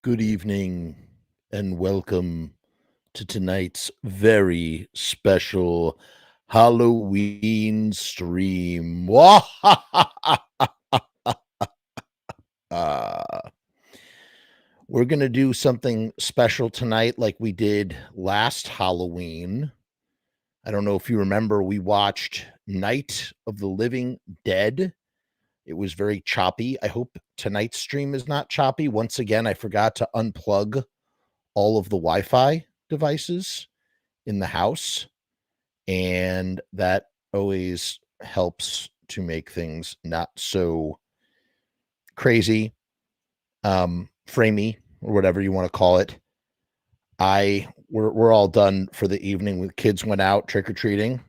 Good evening and welcome to tonight's very special Halloween stream. We're going to do something special tonight like we did last Halloween. I don't know if you remember, we watched Night of the Living Dead. It was very choppy. I hope tonight's stream is not choppy. Once again, I forgot to unplug all of the Wi-Fi devices in the house, and that always helps to make things not so crazy, framey, or whatever you want to call it. We're all done for the evening. The kids went out trick-or-treating,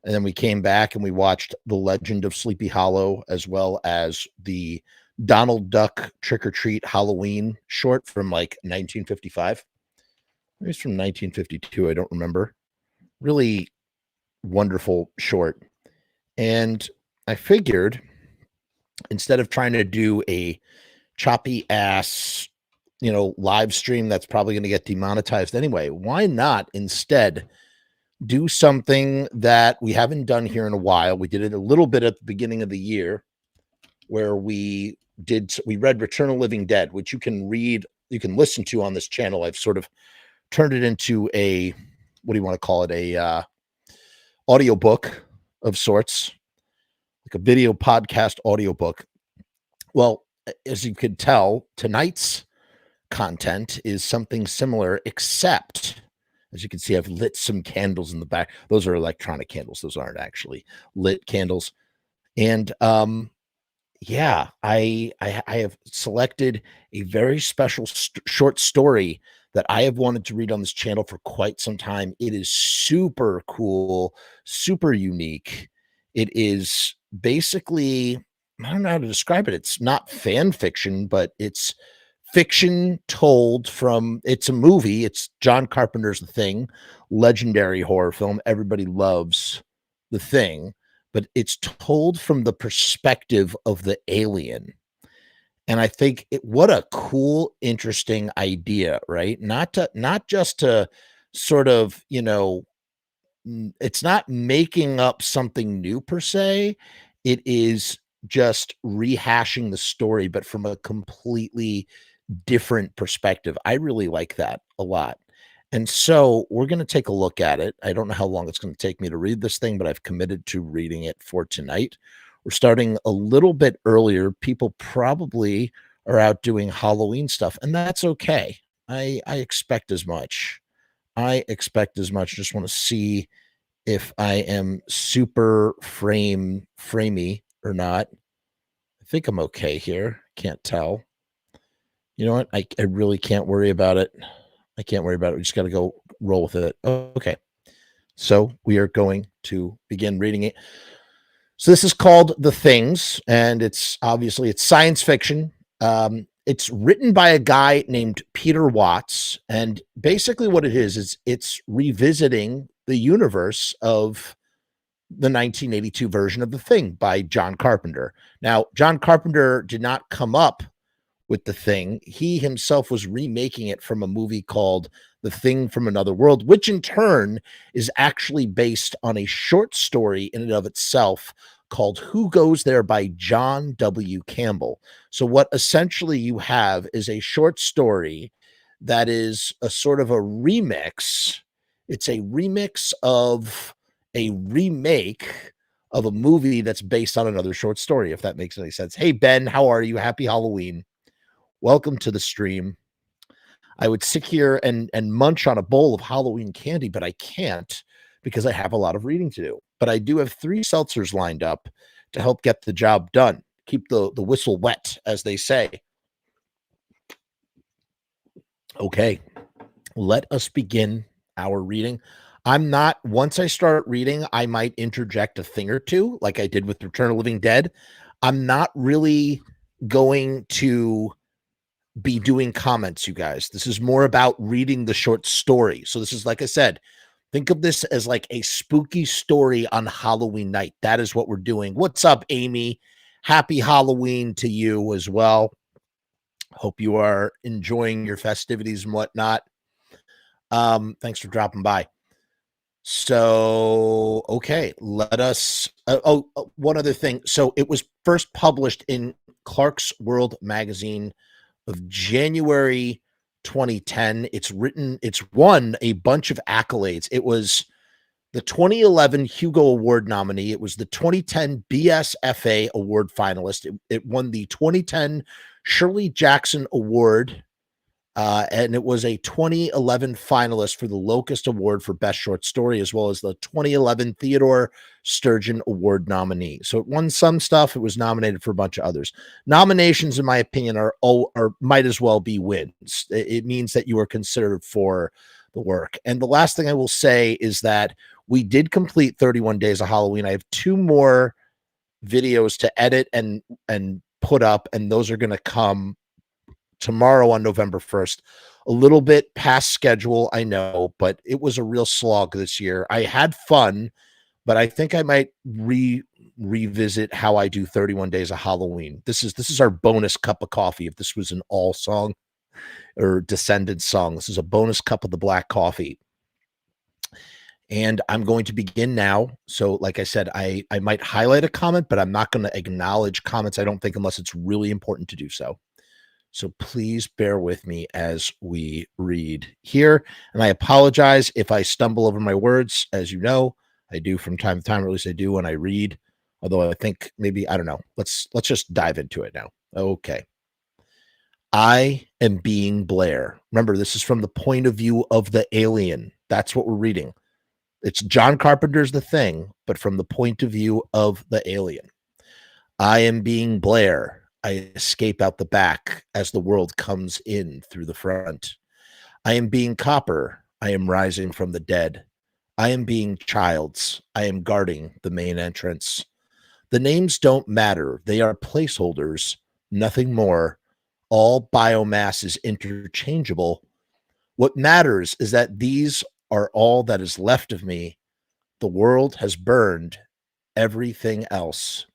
and then we came back and we watched The Legend of Sleepy Hollow, as well as the Donald Duck Trick-or-Treat Halloween short from like 1955. Maybe it's from 1952. I don't remember. Really wonderful short. And I figured instead of trying to do a choppy ass, live stream that's probably going to get demonetized anyway, why not instead do something that we haven't done here in a while? We did it a little bit at the beginning of the year where we read Return of the Living Dead, which you can listen to on this channel. I've sort of turned it into a, what do you want to call it? A audiobook of sorts, like a video podcast audiobook. Well, as you could tell, tonight's content is something similar, except as you can see, I've lit some candles in the back. Those are electronic candles. Those aren't actually lit candles. And yeah, I have selected a very special short story that I have wanted to read on this channel for quite some time. It is super cool, super unique. It is basically, I don't know how to describe it. It's not fan fiction, but it's fiction told from, it's a movie. It's John Carpenter's The Thing, legendary horror film. Everybody loves The Thing, but it's told from the perspective of the alien. And I think what a cool, interesting idea, right? Not just to sort of, it's not making up something new per se. It is just rehashing the story, but from a completely different perspective. I really like that a lot. And so we're going to take a look at it. I don't know how long it's going to take me to read this thing, but I've committed to reading it for tonight. We're starting a little bit earlier. People probably are out doing Halloween stuff, and that's okay. I expect as much. Just want to see if I am super framey or not. I think I'm okay here. Can't tell. You know what? I really can't worry about it. I can't worry about it. We just got to go roll with it. Okay. So we are going to begin reading it. So this is called The Things, and it's science fiction. It's written by a guy named Peter Watts, and basically what it is it's revisiting the universe of the 1982 version of The Thing by John Carpenter. Now, John Carpenter did not come up with The Thing. He himself was remaking it from a movie called The Thing from Another World, which in turn is actually based on a short story in and of itself called Who Goes There by John W. Campbell. So what essentially you have is a short story that is a sort of a remix. It's a remix of a remake of a movie that's based on another short story, if that makes any sense. Hey, Ben, how are you? Happy Halloween. Welcome to the stream. I would sit here and munch on a bowl of Halloween candy, but I can't because I have a lot of reading to do. But I do have 3 seltzers lined up to help get the job done. Keep the whistle wet, as they say. Okay, let us begin our reading. Once I start reading, I might interject a thing or two, like I did with Return of the Living Dead. I'm not really going to be doing comments, you guys. This is more about reading the short story. So this is, like I said, think of this as like a spooky story on Halloween night. That is what we're doing. What's up, Amy? Happy Halloween to you as well. Hope you are enjoying your festivities and whatnot. Thanks for dropping by. So, okay, let us. One other thing. So, it was first published in Clarkesworld magazine of January 2010. It's won a bunch of accolades. It was the 2011 Hugo Award nominee. It was the 2010 BSFA Award finalist. It won the 2010 Shirley Jackson Award, and it was a 2011 finalist for the Locust Award for Best Short Story, as well as the 2011 Theodore Sturgeon Award nominee. So it won some stuff. It was nominated for a bunch of others. Nominations, in my opinion, are might as well be wins. It means that you are considered for the work. And the last thing I will say is that we did complete 31 Days of Halloween. I have 2 more videos to edit and put up, and those are going to come tomorrow on November 1st. A little bit past schedule, I know, but it was a real slog this year. I had fun, but I think I might revisit how I do 31 Days of Halloween. This is our bonus cup of coffee. If this was an all song or Descendants song, this is a bonus cup of the black coffee. And I'm going to begin now. So like I said, I might highlight a comment, but I'm not going to acknowledge comments, I don't think, unless it's really important to do so. So please bear with me as we read here. And I apologize if I stumble over my words. As you know, I do from time to time, or at least I do when I read. Although I think maybe, I don't know. Let's just dive into it now. Okay. I am being Blair. Remember, this is from the point of view of the alien. That's what we're reading. It's John Carpenter's The Thing, but from the point of view of the alien. I am being Blair. I escape out the back as the world comes in through the front. I am being Copper. I am rising from the dead. I am being Childs. I am guarding the main entrance. The names don't matter. They are placeholders, nothing more. All biomass is interchangeable. What matters is that these are all that is left of me. The world has burned everything else.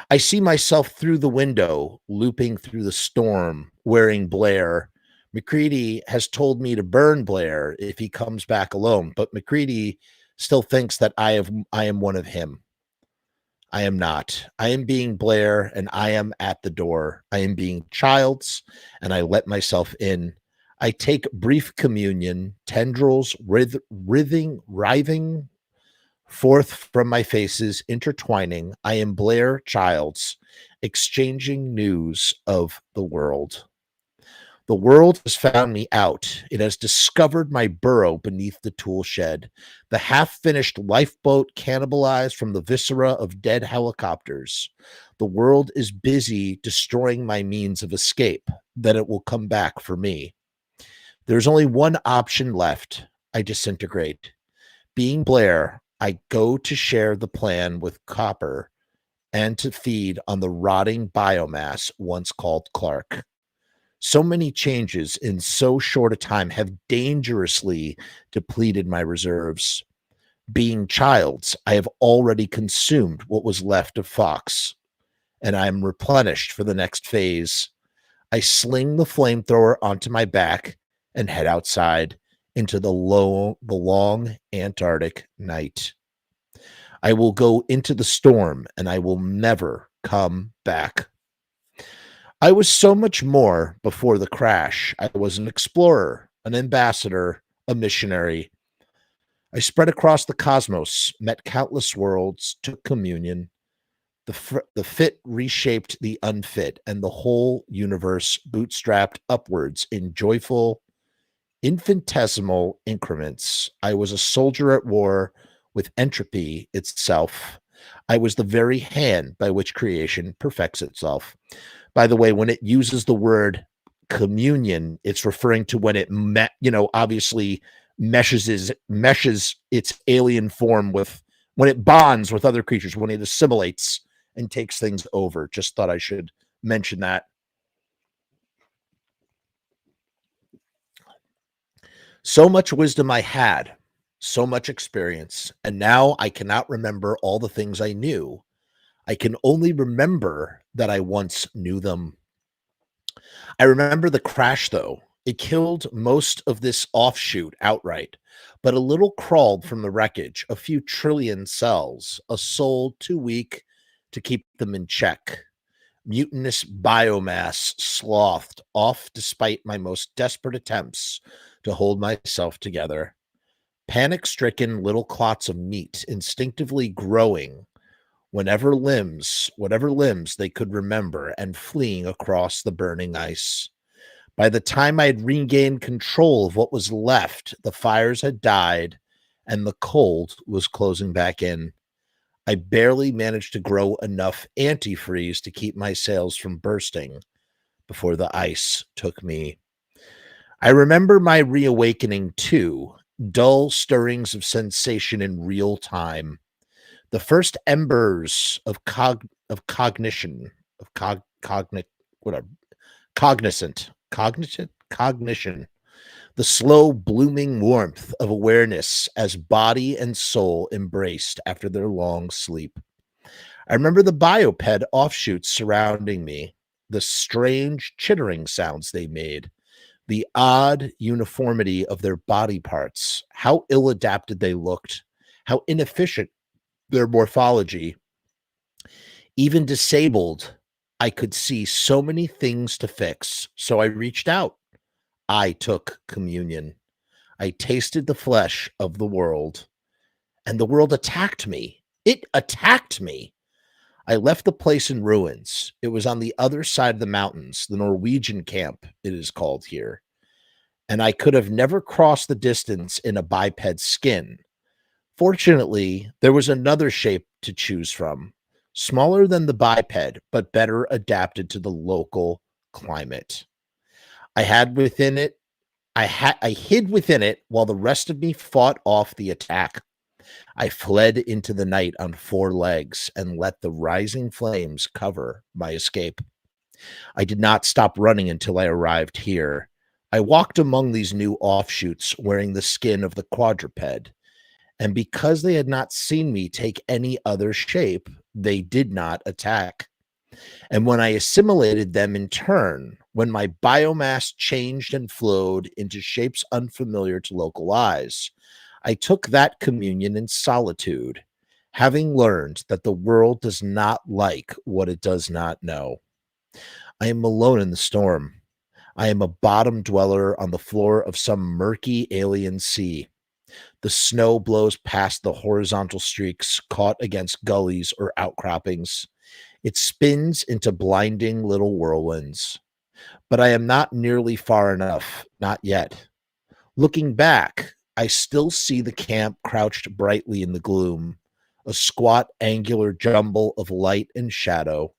I see myself through the window, looping through the storm, wearing Blair. McCready has told me to burn Blair if he comes back alone, but McCready still thinks that I am one of him. I am not. I am being Blair, and I am at the door. I am being Childs, and I let myself in. I take brief communion, tendrils writhing forth from my faces, intertwining. I am Blair Childs, exchanging news of the world. The world has found me out. It has discovered my burrow beneath the tool shed, the half-finished lifeboat cannibalized from the viscera of dead helicopters. The world is busy destroying my means of escape, then it will come back for me. There's only one option left. I disintegrate. Being Blair, I go to share the plan with Copper and to feed on the rotting biomass once called Clark. So many changes in so short a time have dangerously depleted my reserves. Being Childs, I have already consumed what was left of Fox, and I am replenished for the next phase. I sling the flamethrower onto my back and head outside into the long Antarctic night. I will go into the storm, and I will never come back. I was so much more before the crash. I was an explorer, an ambassador, a missionary. I spread across the cosmos, met countless worlds, took communion. The fit reshaped the unfit, and the whole universe bootstrapped upwards in joyful, infinitesimal increments. I was a soldier at war with entropy itself. I was the very hand by which creation perfects itself. By the way, when it uses the word communion, it's referring to when it obviously meshes its alien form with, when it bonds with other creatures, when it assimilates and takes things over. Just thought I should mention that. So much wisdom I had, so much experience, and now I cannot remember all the things I knew. I can only remember that I once knew them. I remember the crash, though. It killed most of this offshoot outright, but a little crawled from the wreckage, a few trillion cells, a soul too weak to keep them in check. Mutinous biomass slothed off despite my most desperate attempts to hold myself together. Panic-stricken little clots of meat instinctively growing whatever limbs they could remember and fleeing across the burning ice. By the time I had regained control of what was left, the fires had died and the cold was closing back in. I barely managed to grow enough antifreeze to keep my sails from bursting before the ice took me. I remember my reawakening too, dull stirrings of sensation in real time. The first embers of cognition, of whatever, cognition, the slow blooming warmth of awareness as body and soul embraced after their long sleep. I remember the bioped offshoots surrounding me, the strange chittering sounds they made, the odd uniformity of their body parts, how ill adapted they looked, how inefficient their morphology. Even disabled, I could see so many things to fix, so I reached out. I took communion. I tasted the flesh of the world, and the world attacked me. It attacked me. I left the place in ruins. It was on the other side of the mountains, the Norwegian camp, it is called here. And I could have never crossed the distance in a biped skin. Fortunately, there was another shape to choose from, smaller than the biped, but better adapted to the local climate. I had within it, I hid within it while the rest of me fought off the attack. I fled into the night on 4 legs and let the rising flames cover my escape. I did not stop running until I arrived here. I walked among these new offshoots wearing the skin of the quadruped, and because they had not seen me take any other shape, they did not attack. And when I assimilated them in turn, when my biomass changed and flowed into shapes unfamiliar to local eyes, I took that communion in solitude, having learned that the world does not like what it does not know. I am alone in the storm. I am a bottom dweller on the floor of some murky alien sea. The snow blows past the horizontal streaks caught against gullies or outcroppings. It spins into blinding little whirlwinds. But I am not nearly far enough, not yet. Looking back, I still see the camp crouched brightly in the gloom, a squat, angular jumble of light and shadow,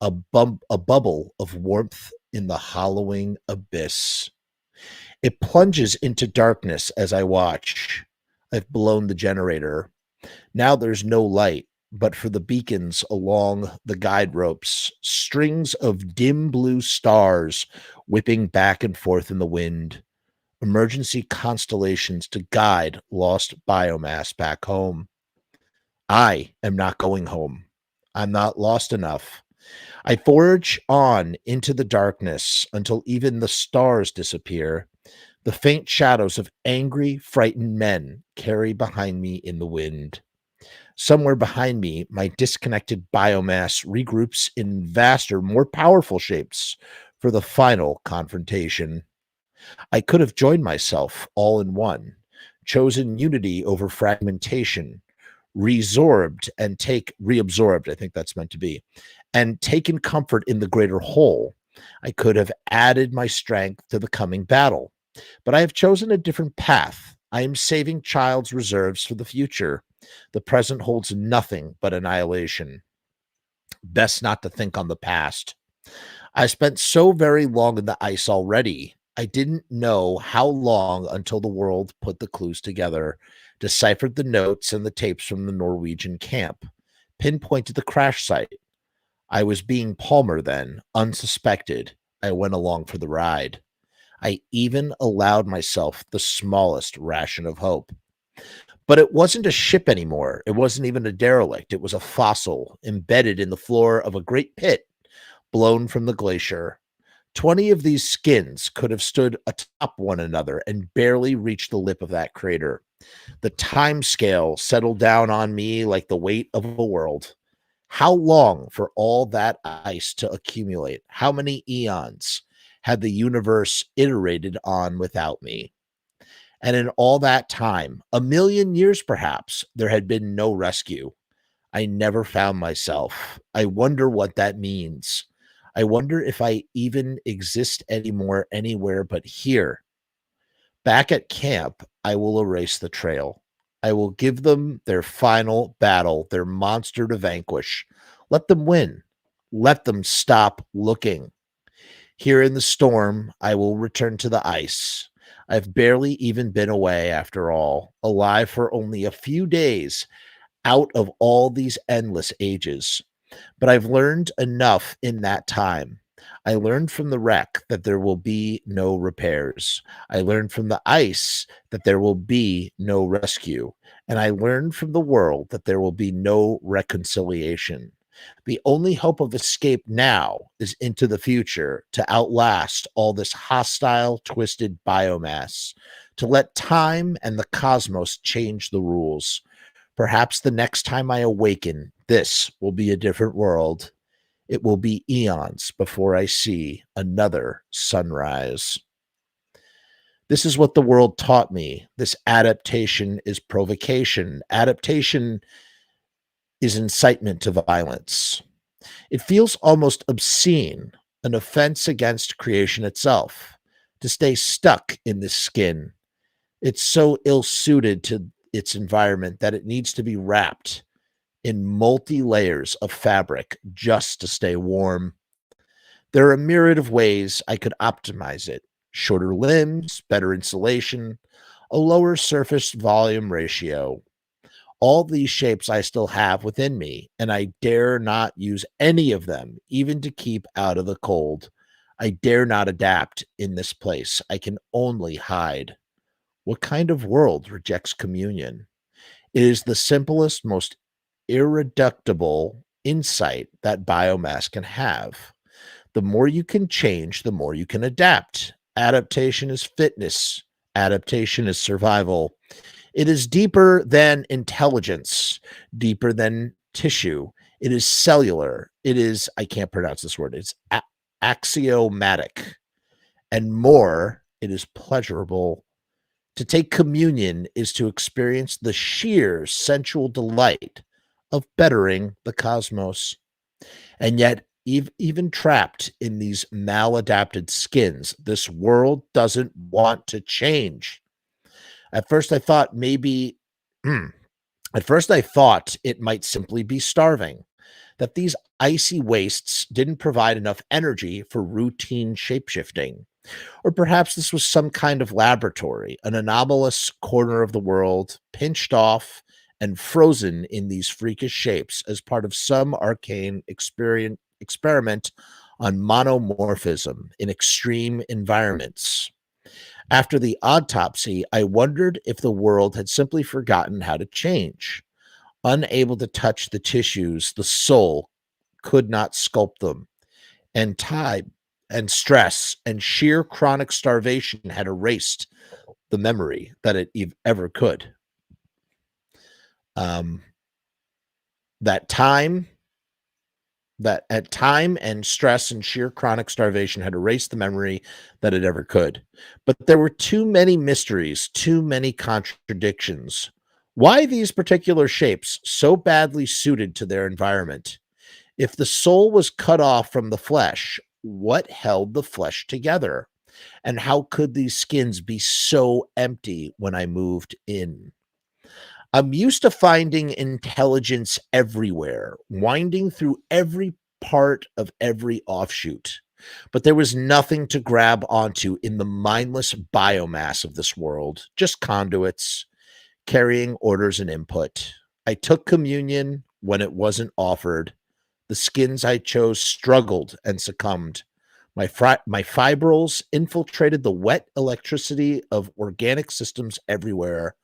a bubble of warmth in the hollowing abyss. It plunges into darkness as I watch. I've blown the generator. Now there's no light, but for the beacons along the guide ropes, strings of dim blue stars whipping back and forth in the wind, emergency constellations to guide lost biomass back home. I am not going home. I'm not lost enough. I forge on into the darkness until even the stars disappear. The faint shadows of angry, frightened men carry behind me in the wind. Somewhere behind me, my disconnected biomass regroups in vaster, more powerful shapes for the final confrontation. I could have joined myself all in one, chosen unity over fragmentation, reabsorbed, I think that's meant to be, and taken comfort in the greater whole. I could have added my strength to the coming battle, but I have chosen a different path. I am saving child's reserves for the future. The present holds nothing but annihilation. Best not to think on the past. I spent so very long in the ice already. I didn't know how long until the world put the clues together, deciphered the notes and the tapes from the Norwegian camp, pinpointed the crash site. I was being Palmer then, unsuspected. I went along for the ride. I even allowed myself the smallest ration of hope. But it wasn't a ship anymore. It wasn't even a derelict. It was a fossil embedded in the floor of a great pit blown from the glacier. 20 of these skins could have stood atop one another and barely reached the lip of that crater. The time scale settled down on me like the weight of a world. How long for all that ice to accumulate? How many eons had the universe iterated on without me? And in all that time, a million years perhaps, there had been no rescue. I never found myself. I wonder what that means. I wonder if I even exist anymore anywhere but here. Back at camp, I will erase the trail. I will give them their final battle, their monster to vanquish. Let them win. Let them stop looking. Here in the storm, I will return to the ice. I've barely even been away after all, alive for only a few days out of all these endless ages. But I've learned enough in that time. I learned from the wreck that there will be no repairs. I learned from the ice that there will be no rescue. And I learned from the world that there will be no reconciliation. The only hope of escape now is into the future to outlast all this hostile, twisted biomass, to let time and the cosmos change the rules. Perhaps the next time I awaken, this will be a different world. It will be eons before I see another sunrise. This is what the world taught me. This adaptation is provocation. Adaptation is incitement to violence. It feels almost obscene, an offense against creation itself, to stay stuck in this skin. It's so ill-suited to its environment that it needs to be wrapped in multi-layers of fabric just to stay warm. There are a myriad of ways I could optimize it. Shorter limbs, better insulation, a lower surface volume ratio. All these shapes I still have within me, and I dare not use any of them, even to keep out of the cold. I dare not adapt in this place. I can only hide. What kind of world rejects communion? It is the simplest, most irreducible insight that biomass can have. The more you can change, the more you can adapt. Adaptation is fitness. Adaptation is survival. It is deeper than intelligence, deeper than tissue. It is cellular. It is, I can't pronounce this word, it's axiomatic. And more, it is pleasurable. To take communion is to experience the sheer sensual delight of bettering the cosmos. And yet, even trapped in these maladapted skins, this world doesn't want to change. At first, I thought maybe, at first, I thought it might simply be starving, that these icy wastes didn't provide enough energy for routine shapeshifting. Or perhaps this was some kind of laboratory, an anomalous corner of the world, pinched off and frozen in these freakish shapes as part of some arcane experiment on monomorphism in extreme environments. After the autopsy, I wondered if the world had simply forgotten how to change. Unable to touch the tissues, the soul could not sculpt them, and time and stress and sheer chronic starvation had erased the memory that it ever could. Um, that time that at time and stress and sheer chronic starvation had erased the memory that it ever could. But there were too many mysteries, too many contradictions. Why these particular shapes so badly suited to their environment? If the soul was cut off from the flesh, what held the flesh together? And how could these skins be so empty when I moved in? I'm used to finding intelligence everywhere, winding through every part of every offshoot. But there was nothing to grab onto in the mindless biomass of this world, just conduits carrying orders and input. I took communion when it wasn't offered. The skins I chose struggled and succumbed. My fibrils infiltrated the wet electricity of organic systems everywhere.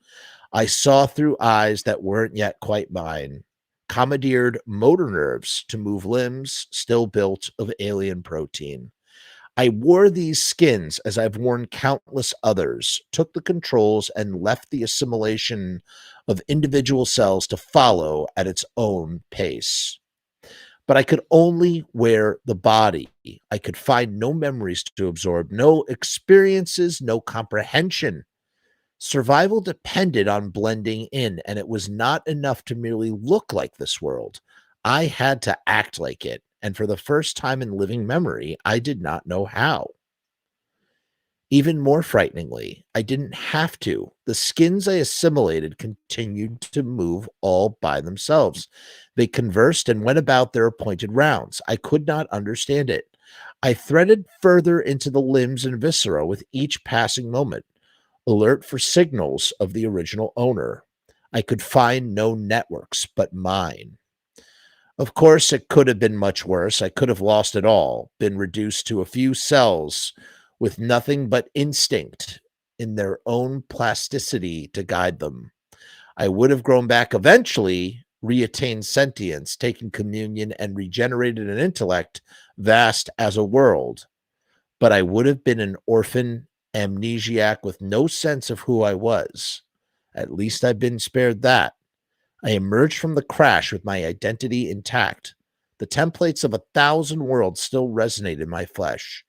I saw through eyes that weren't yet quite mine, commandeered motor nerves to move limbs still built of alien protein. I wore these skins as I've worn countless others, took the controls, and left the assimilation of individual cells to follow at its own pace. But I could only wear the body. I could find no memories to absorb, no experiences, no comprehension. Survival depended on blending in, and it was not enough to merely look like this world. I had to act like it, and for the first time in living memory, I did not know how. Even more frighteningly, I didn't have to. The skins I assimilated continued to move all by themselves. They conversed and went about their appointed rounds. I could not understand it. I threaded further into the limbs and viscera with each passing moment, alert for signals of the original owner. I could find no networks but mine. Of course, it could have been much worse. I could have lost it all, been reduced to a few cells with nothing but instinct in their own plasticity to guide them. I would have grown back eventually, reattained sentience, taken communion, and regenerated an intellect vast as a world. But I would have been an orphan amnesiac with no sense of who I was. At least I've been spared that. I emerged from the crash with my identity intact. The templates of 1,000 worlds still resonate in my flesh.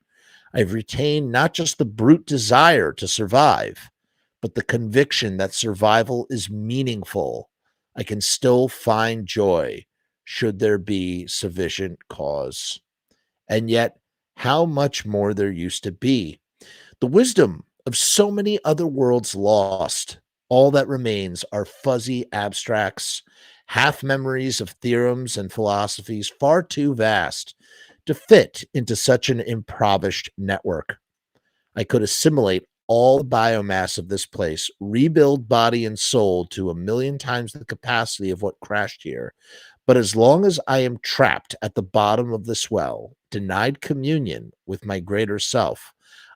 I've retained not just the brute desire to survive, but the conviction that survival is meaningful. I can still find joy should there be sufficient cause. And yet, how much more there used to be. The wisdom of so many other worlds lost. All that remains are fuzzy abstracts, half memories of theorems and philosophies far too vast to fit into such an impoverished network. I could assimilate all the biomass of this place, rebuild body and soul to 1,000,000 times the capacity of what crashed here. But as long as I am trapped at the bottom of this well, denied communion with my greater self,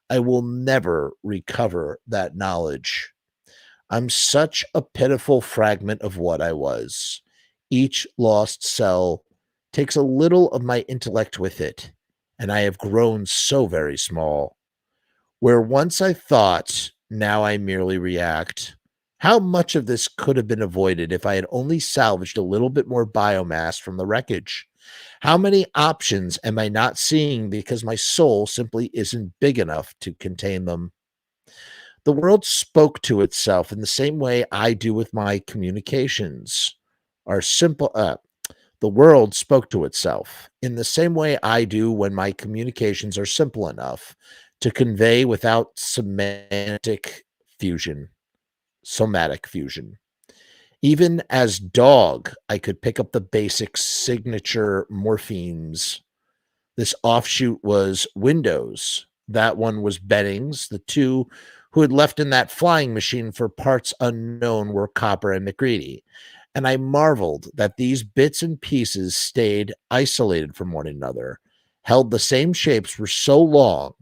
I will never recover that knowledge. I'm such a pitiful fragment of what I was. Each lost cell takes a little of my intellect with it, and I have grown so very small. Where once I thought, now I merely react. How much of this could have been avoided if I had only salvaged a little bit more biomass from the wreckage? How many options am I not seeing because my soul simply isn't big enough to contain them? The world spoke to itself in the same way I do with my communications. Our simple, the world spoke to itself in the same way I do when my communications are simple enough to convey without somatic fusion. Even as dog, I could pick up the basic signature morphemes. This offshoot was Windows. That one was Bennings. The two who had left in that flying machine for parts unknown were Copper and McGreedy. And I marveled that these bits and pieces stayed isolated from one another, held the same shapes for so long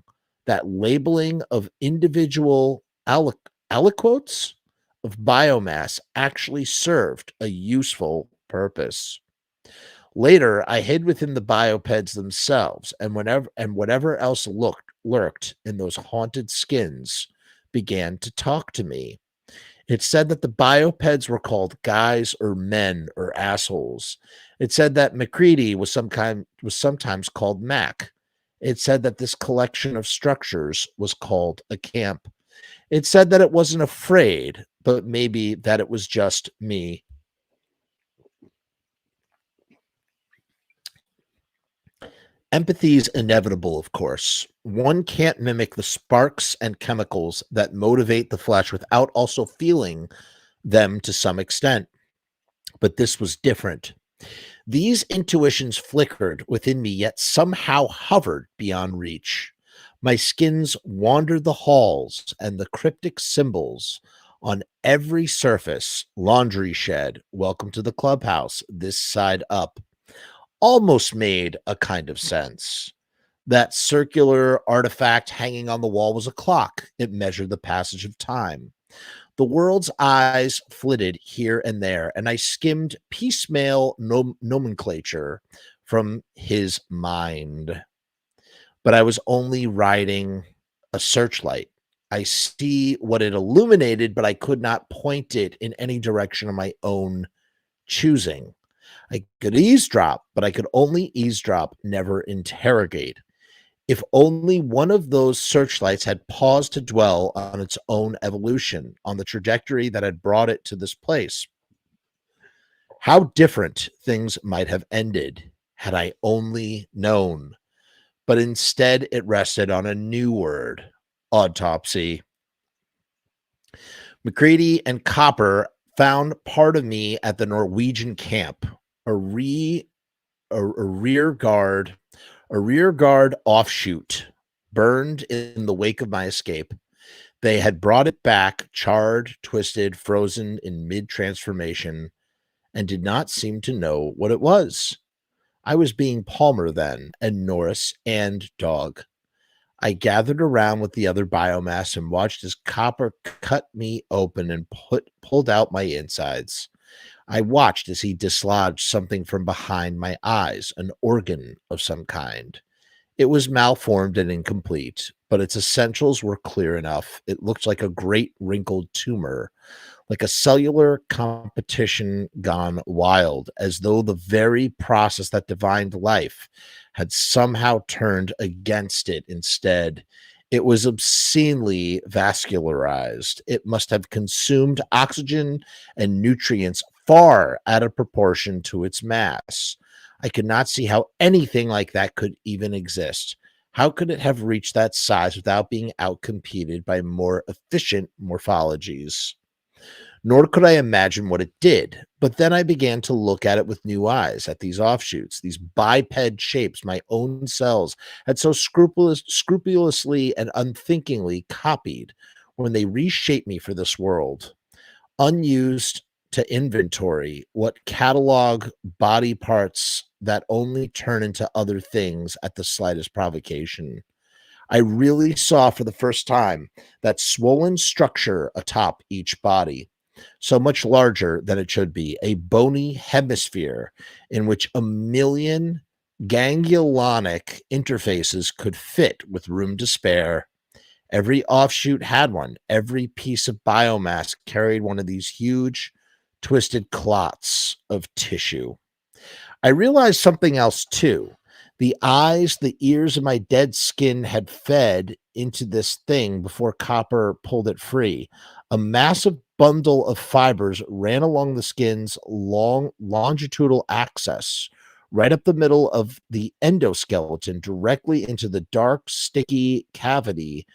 that labeling of individual aliquotes of biomass actually served a useful purpose. Later, I hid within the biopeds themselves, and whatever else lurked in those haunted skins began to talk to me. It said that the biopeds were called guys or men or assholes. It said that McCready was sometimes called Mac. It said that this collection of structures was called a camp. It said that it wasn't afraid, but maybe that it was just me. Empathy is inevitable, of course. One can't mimic the sparks and chemicals that motivate the flesh without also feeling them to some extent. But this was different. These intuitions flickered within me, yet somehow hovered beyond reach. My skins wandered the halls, and the cryptic symbols on every surface, laundry shed, welcome to the clubhouse, this side up, almost made a kind of sense. That circular artifact hanging on the wall was a clock. It measured the passage of time. The world's eyes flitted here and there, and I skimmed piecemeal nomenclature from his mind. but I was only riding a searchlight. I see what it illuminated, but I could not point it in any direction of my own choosing. I could eavesdrop, but I could only eavesdrop, never interrogate. If only one of those searchlights had paused to dwell on its own evolution, on the trajectory that had brought it to this place, how different things might have ended had I only known. But instead, it rested on a new word: autopsy. McCready and Copper found part of me at the Norwegian camp, a, re, a rear guard offshoot, burned in the wake of my escape. They had brought it back, charred, twisted, frozen in mid-transformation, and did not seem to know what it was. I was being Palmer then, and Norris, and Dog. I gathered around with the other biomass and watched as Copper cut me open and pulled out my insides. I watched as he dislodged something from behind my eyes, an organ of some kind. It was malformed and incomplete, but its essentials were clear enough. It looked like a great wrinkled tumor, like a cellular competition gone wild, as though the very process that divined life had somehow turned against it instead. It was obscenely vascularized. It must have consumed oxygen and nutrients far out of proportion to its mass. I could not see how anything like that could even exist. How could it have reached that size without being outcompeted by more efficient morphologies? Nor could I imagine what it did. But then I began to look at it with new eyes, at these offshoots, these biped shapes my own cells had so scrupulously and unthinkingly copied when they reshaped me for this world. Unused to inventory, what catalog body parts that only turn into other things at the slightest provocation. I really saw for the first time that swollen structure atop each body, so much larger than it should be, a bony hemisphere in which a million ganglionic interfaces could fit with room to spare. Every offshoot had one. Every piece of biomass carried one of these huge, twisted clots of tissue. I realized something else too. The eyes, the ears, of my dead skin had fed into this thing before Copper pulled it free. A massive bundle of fibers ran along the skin's long longitudinal axis, right up the middle of the endoskeleton, directly into the dark, sticky cavity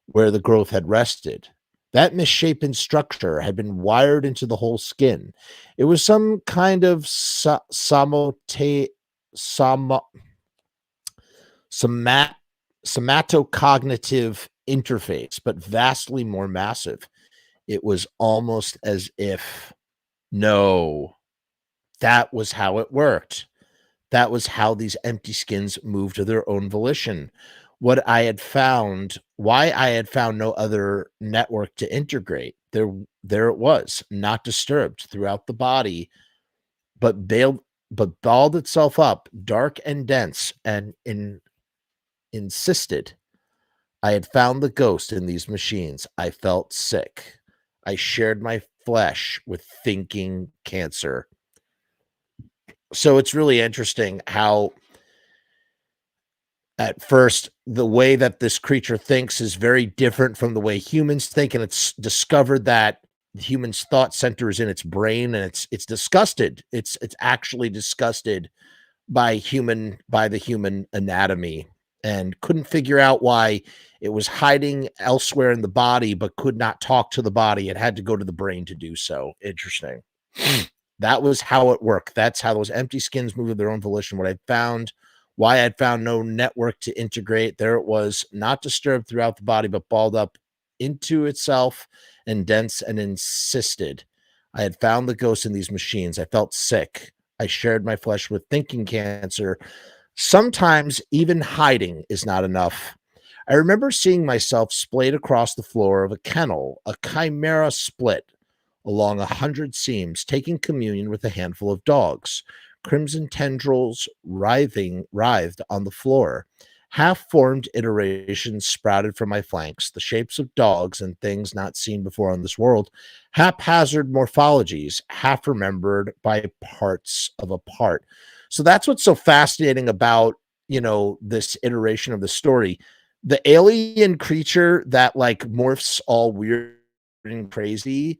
where the growth had rested. That misshapen structure had been wired into the whole skin. It was some kind of somatocognitive interface, but vastly more massive. It was almost as if, no, that was how it worked. That was how these empty skins moved of their own volition. What I had found, why I had found no other network to integrate. There it was, not disturbed throughout the body, but balled itself up, dark and dense, and insisted. I had found the ghost in these machines. I felt sick. I shared my flesh with thinking cancer. So it's really interesting how at first the way that this creature thinks is very different from the way humans think, and it's discovered that the human's thought center is in its brain, and it's disgusted. It's actually disgusted by the human anatomy, and couldn't figure out why it was hiding elsewhere in the body but could not talk to the body. It had to go to the brain to do so. Interesting. That was how it worked. That's how those empty skins move of their own volition. What I found, why I'd found no network to integrate, there it was, not disturbed throughout the body, but balled up into itself and dense and insisted. I had found the ghost in these machines. I felt sick. I shared my flesh with thinking cancer. Sometimes even hiding is not enough. I remember seeing myself splayed across the floor of a kennel, a chimera split along 100 seams, taking communion with a handful of dogs. Crimson tendrils writhed on the floor. Half-formed iterations sprouted from my flanks, the shapes of dogs and things not seen before on this world, haphazard morphologies, half remembered by parts of a part. So that's what's so fascinating about, this iteration of the story. The alien creature that like morphs all weird and crazy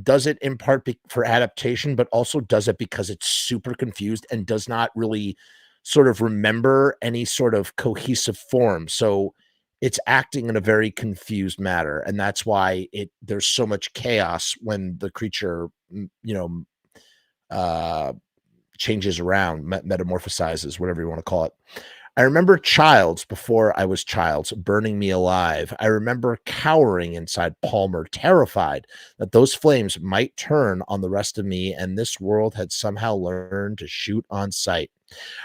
does it in part for adaptation, but also does it because it's super confused and does not really sort of remember any sort of cohesive form. So it's acting in a very confused manner, and that's why there's so much chaos when the creature, uh, changes around, metamorphosizes, whatever you want to call it. I remember Childs before I was Childs burning me alive. I remember cowering inside Palmer, terrified that those flames might turn on the rest of me and this world had somehow learned to shoot on sight.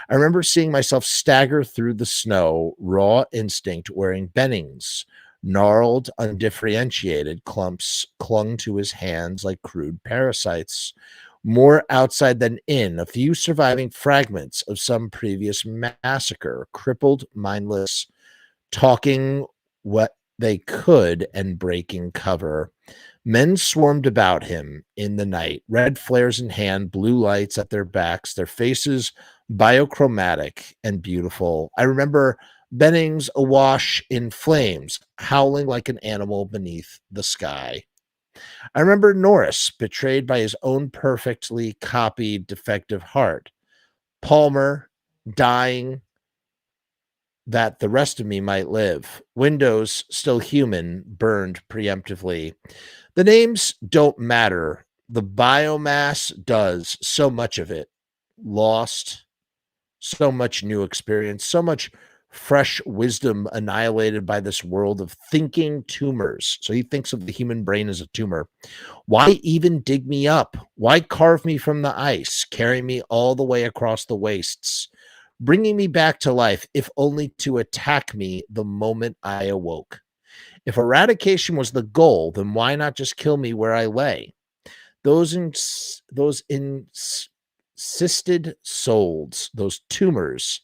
I remember seeing myself stagger through the snow, raw instinct wearing Bennings. Gnarled, undifferentiated clumps clung to his hands like crude parasites. More outside than in, a few surviving fragments of some previous massacre, crippled, mindless, talking what they could and breaking cover. Men swarmed about him in the night, red flares in hand, blue lights at their backs, their faces biochromatic and beautiful. I remember Bennings awash in flames, howling like an animal beneath the sky. I remember Norris, betrayed by his own perfectly copied defective heart. Palmer, dying that the rest of me might live. Windows, still human, burned preemptively. The names don't matter. The biomass does, so much of it. Lost, so much new experience, so much fresh wisdom annihilated by this world of thinking tumors. So he thinks of the human brain as a tumor. Why even dig me up? Why carve me from the ice, carry me all the way across the wastes, bringing me back to life, if only to attack me the moment I awoke? If eradication was the goal, then why not just kill me where I lay? Those encysted souls, those tumors,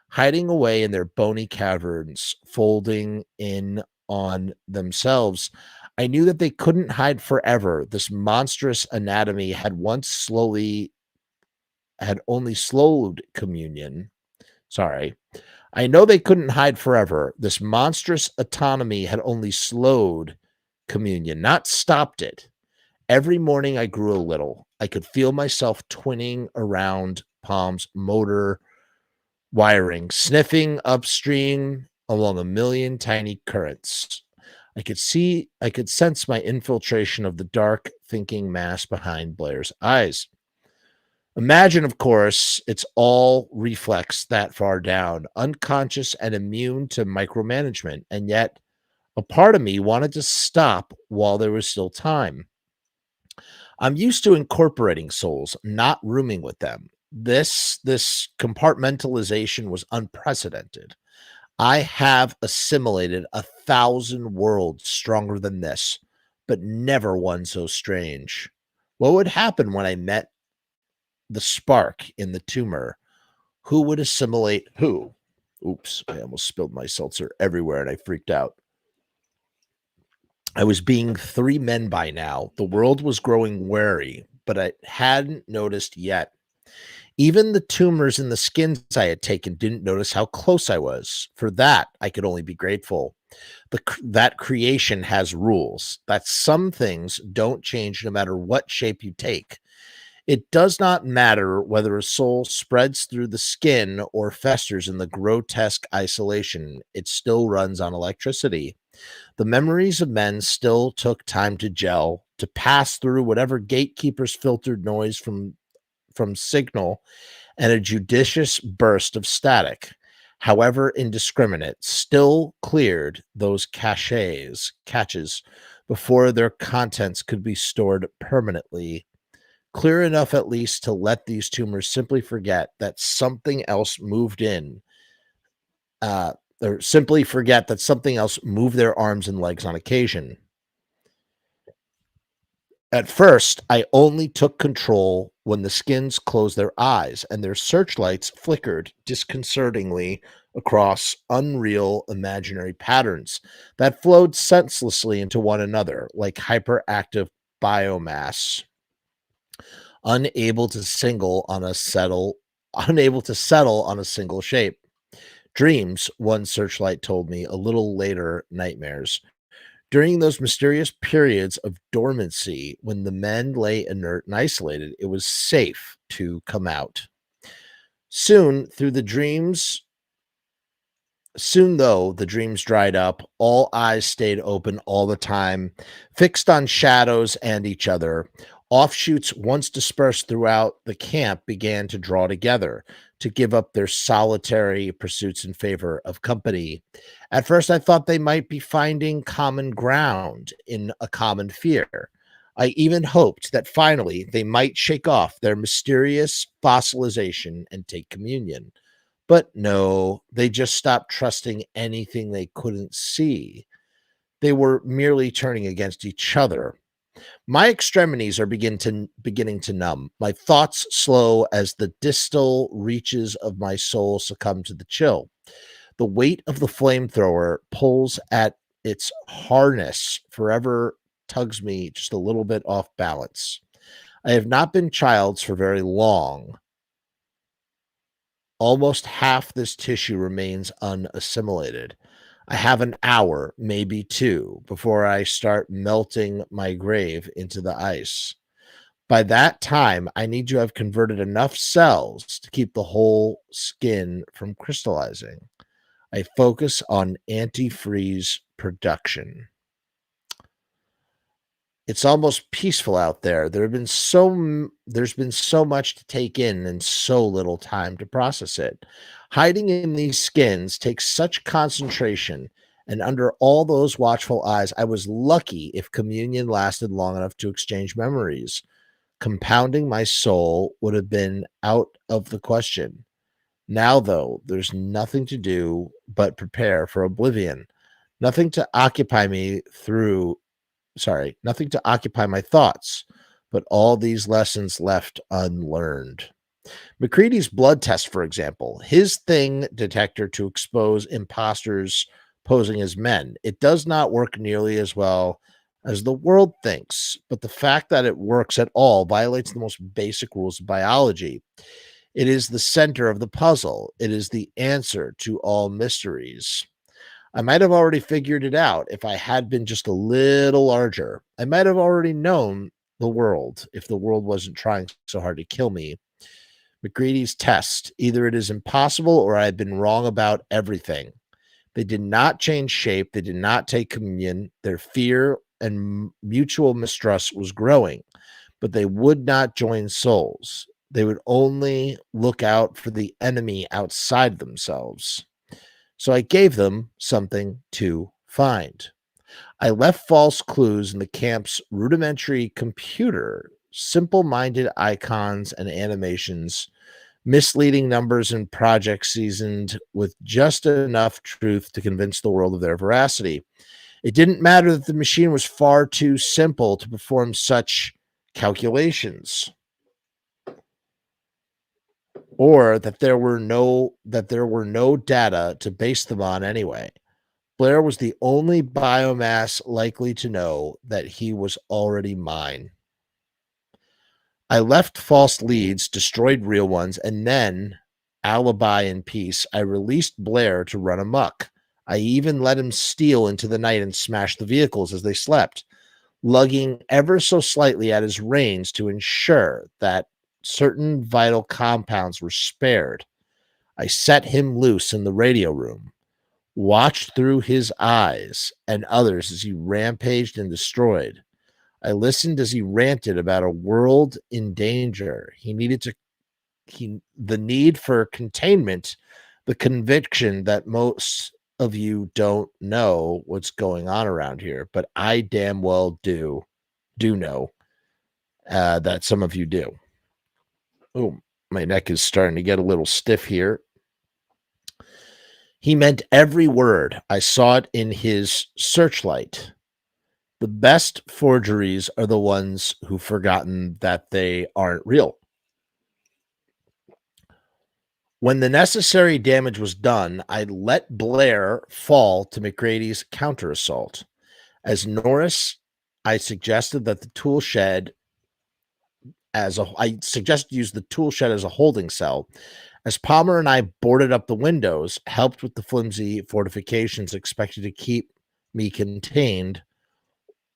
hiding away in their bony caverns, folding in on themselves. I knew that they couldn't hide forever. This monstrous anatomy had only slowed communion. Sorry. I know they couldn't hide forever. This monstrous autonomy had only slowed communion, not stopped it. Every morning I grew a little. I could feel myself twinning around Palm's motor wiring, sniffing upstream along a million tiny currents. I could sense my infiltration of the dark thinking mass behind Blair's eyes. Imagine, of course, it's all reflex that far down, unconscious and immune to micromanagement. And yet a part of me wanted to stop while there was still time. I'm used to incorporating souls, not rooming with them. This compartmentalization was unprecedented. I have assimilated 1,000 worlds stronger than this, but never one so strange. What would happen when I met the spark in the tumor? Who would assimilate who? Oops, I almost spilled my seltzer everywhere and I freaked out. I was being 3 men by now. The world was growing wary, but I hadn't noticed yet. Even the tumors in the skins I had taken didn't notice how close I was. For that, I could only be grateful. That creation has rules, that some things don't change no matter what shape you take. It does not matter whether a soul spreads through the skin or festers in the grotesque isolation. It still runs on electricity. The memories of men still took time to gel, to pass through whatever gatekeepers filtered noise from signal and a judicious burst of static, however indiscriminate, still cleared those catches before their contents could be stored permanently. Clear enough at least to let these tumors simply forget that something else moved in, or simply forget that something else moved their arms and legs on occasion. At first, I only took control when the skins closed their eyes and their searchlights flickered disconcertingly across unreal imaginary patterns that flowed senselessly into one another like hyperactive biomass, unable to single on a settle unable to settle on a single shape. Dreams, one searchlight told me, a little later nightmares. During those mysterious periods of dormancy when the men lay inert and isolated, it was safe to come out. Soon, through the dreams, Soon, though, the dreams dried up. All eyes stayed open all the time, fixed on shadows and each other. Offshoots, once dispersed throughout the camp, began to draw together, to give up their solitary pursuits in favor of company. At first, I thought they might be finding common ground in a common fear. I even hoped that finally they might shake off their mysterious fossilization and take communion. But no, they just stopped trusting anything they couldn't see. They were merely turning against each other. My extremities are beginning to numb. My thoughts slow as the distal reaches of my soul succumb to the chill. The weight of the flamethrower pulls at its harness, forever tugs me just a little bit off balance. I have not been child's for very long. Almost half this tissue remains unassimilated. I have an hour, maybe two, before I start melting my grave into the ice. By that time, I need to have converted enough cells to keep the whole skin from crystallizing. I focus on antifreeze production. It's almost peaceful out there. There's been so much to take in and so little time to process it. Hiding in these skins takes such concentration, and under all those watchful eyes, I was lucky if communion lasted long enough to exchange memories. Compounding my soul would have been out of the question. Now, though, there's nothing to do but prepare for oblivion. Nothing to occupy me through nothing to occupy my thoughts, but all these lessons left unlearned. McCready's blood test, for example, his thing detector to expose imposters posing as men, it does not work nearly as well as the world thinks, but the fact that it works at all violates the most basic rules of biology. It is the center of the puzzle. It is the answer to all mysteries. I might have already figured it out if I had been just a little larger. I might have already known the world if the world wasn't trying so hard to kill me. McGreedy's test. Either it is impossible or I have been wrong about everything. They did not change shape. They did not take communion. Their fear and mutual mistrust was growing, but they would not join souls. They would only look out for the enemy outside themselves. So I gave them something to find. I left false clues in the camp's rudimentary computer, simple-minded icons and animations, misleading numbers and projects seasoned with just enough truth to convince the world of their veracity. It didn't matter that the machine was far too simple to perform such calculations, or that there were no data to base them on anyway. Blair was the only biomass likely to know that he was already mine. I left false leads, destroyed real ones, and then, alibi in peace, I released Blair to run amok. I even let him steal into the night and smash the vehicles as they slept, lugging ever so slightly at his reins to ensure that certain vital compounds were spared. I set him loose in the radio room, watched through his eyes and others as he rampaged and destroyed. I listened as he ranted about a world in danger. The need for containment, the conviction that most of you don't know what's going on around here, but I damn well do know that some of you do. Oh, my neck is starting to get a little stiff here. He meant every word. I saw it in his searchlight. The best forgeries are the ones who've forgotten that they aren't real. When the necessary damage was done, I let Blair fall to McGrady's counter-assault. As Norris, I suggested that the tool shed I suggested use the tool shed as a holding cell. As Palmer and I boarded up the windows, helped with the flimsy fortifications expected to keep me contained,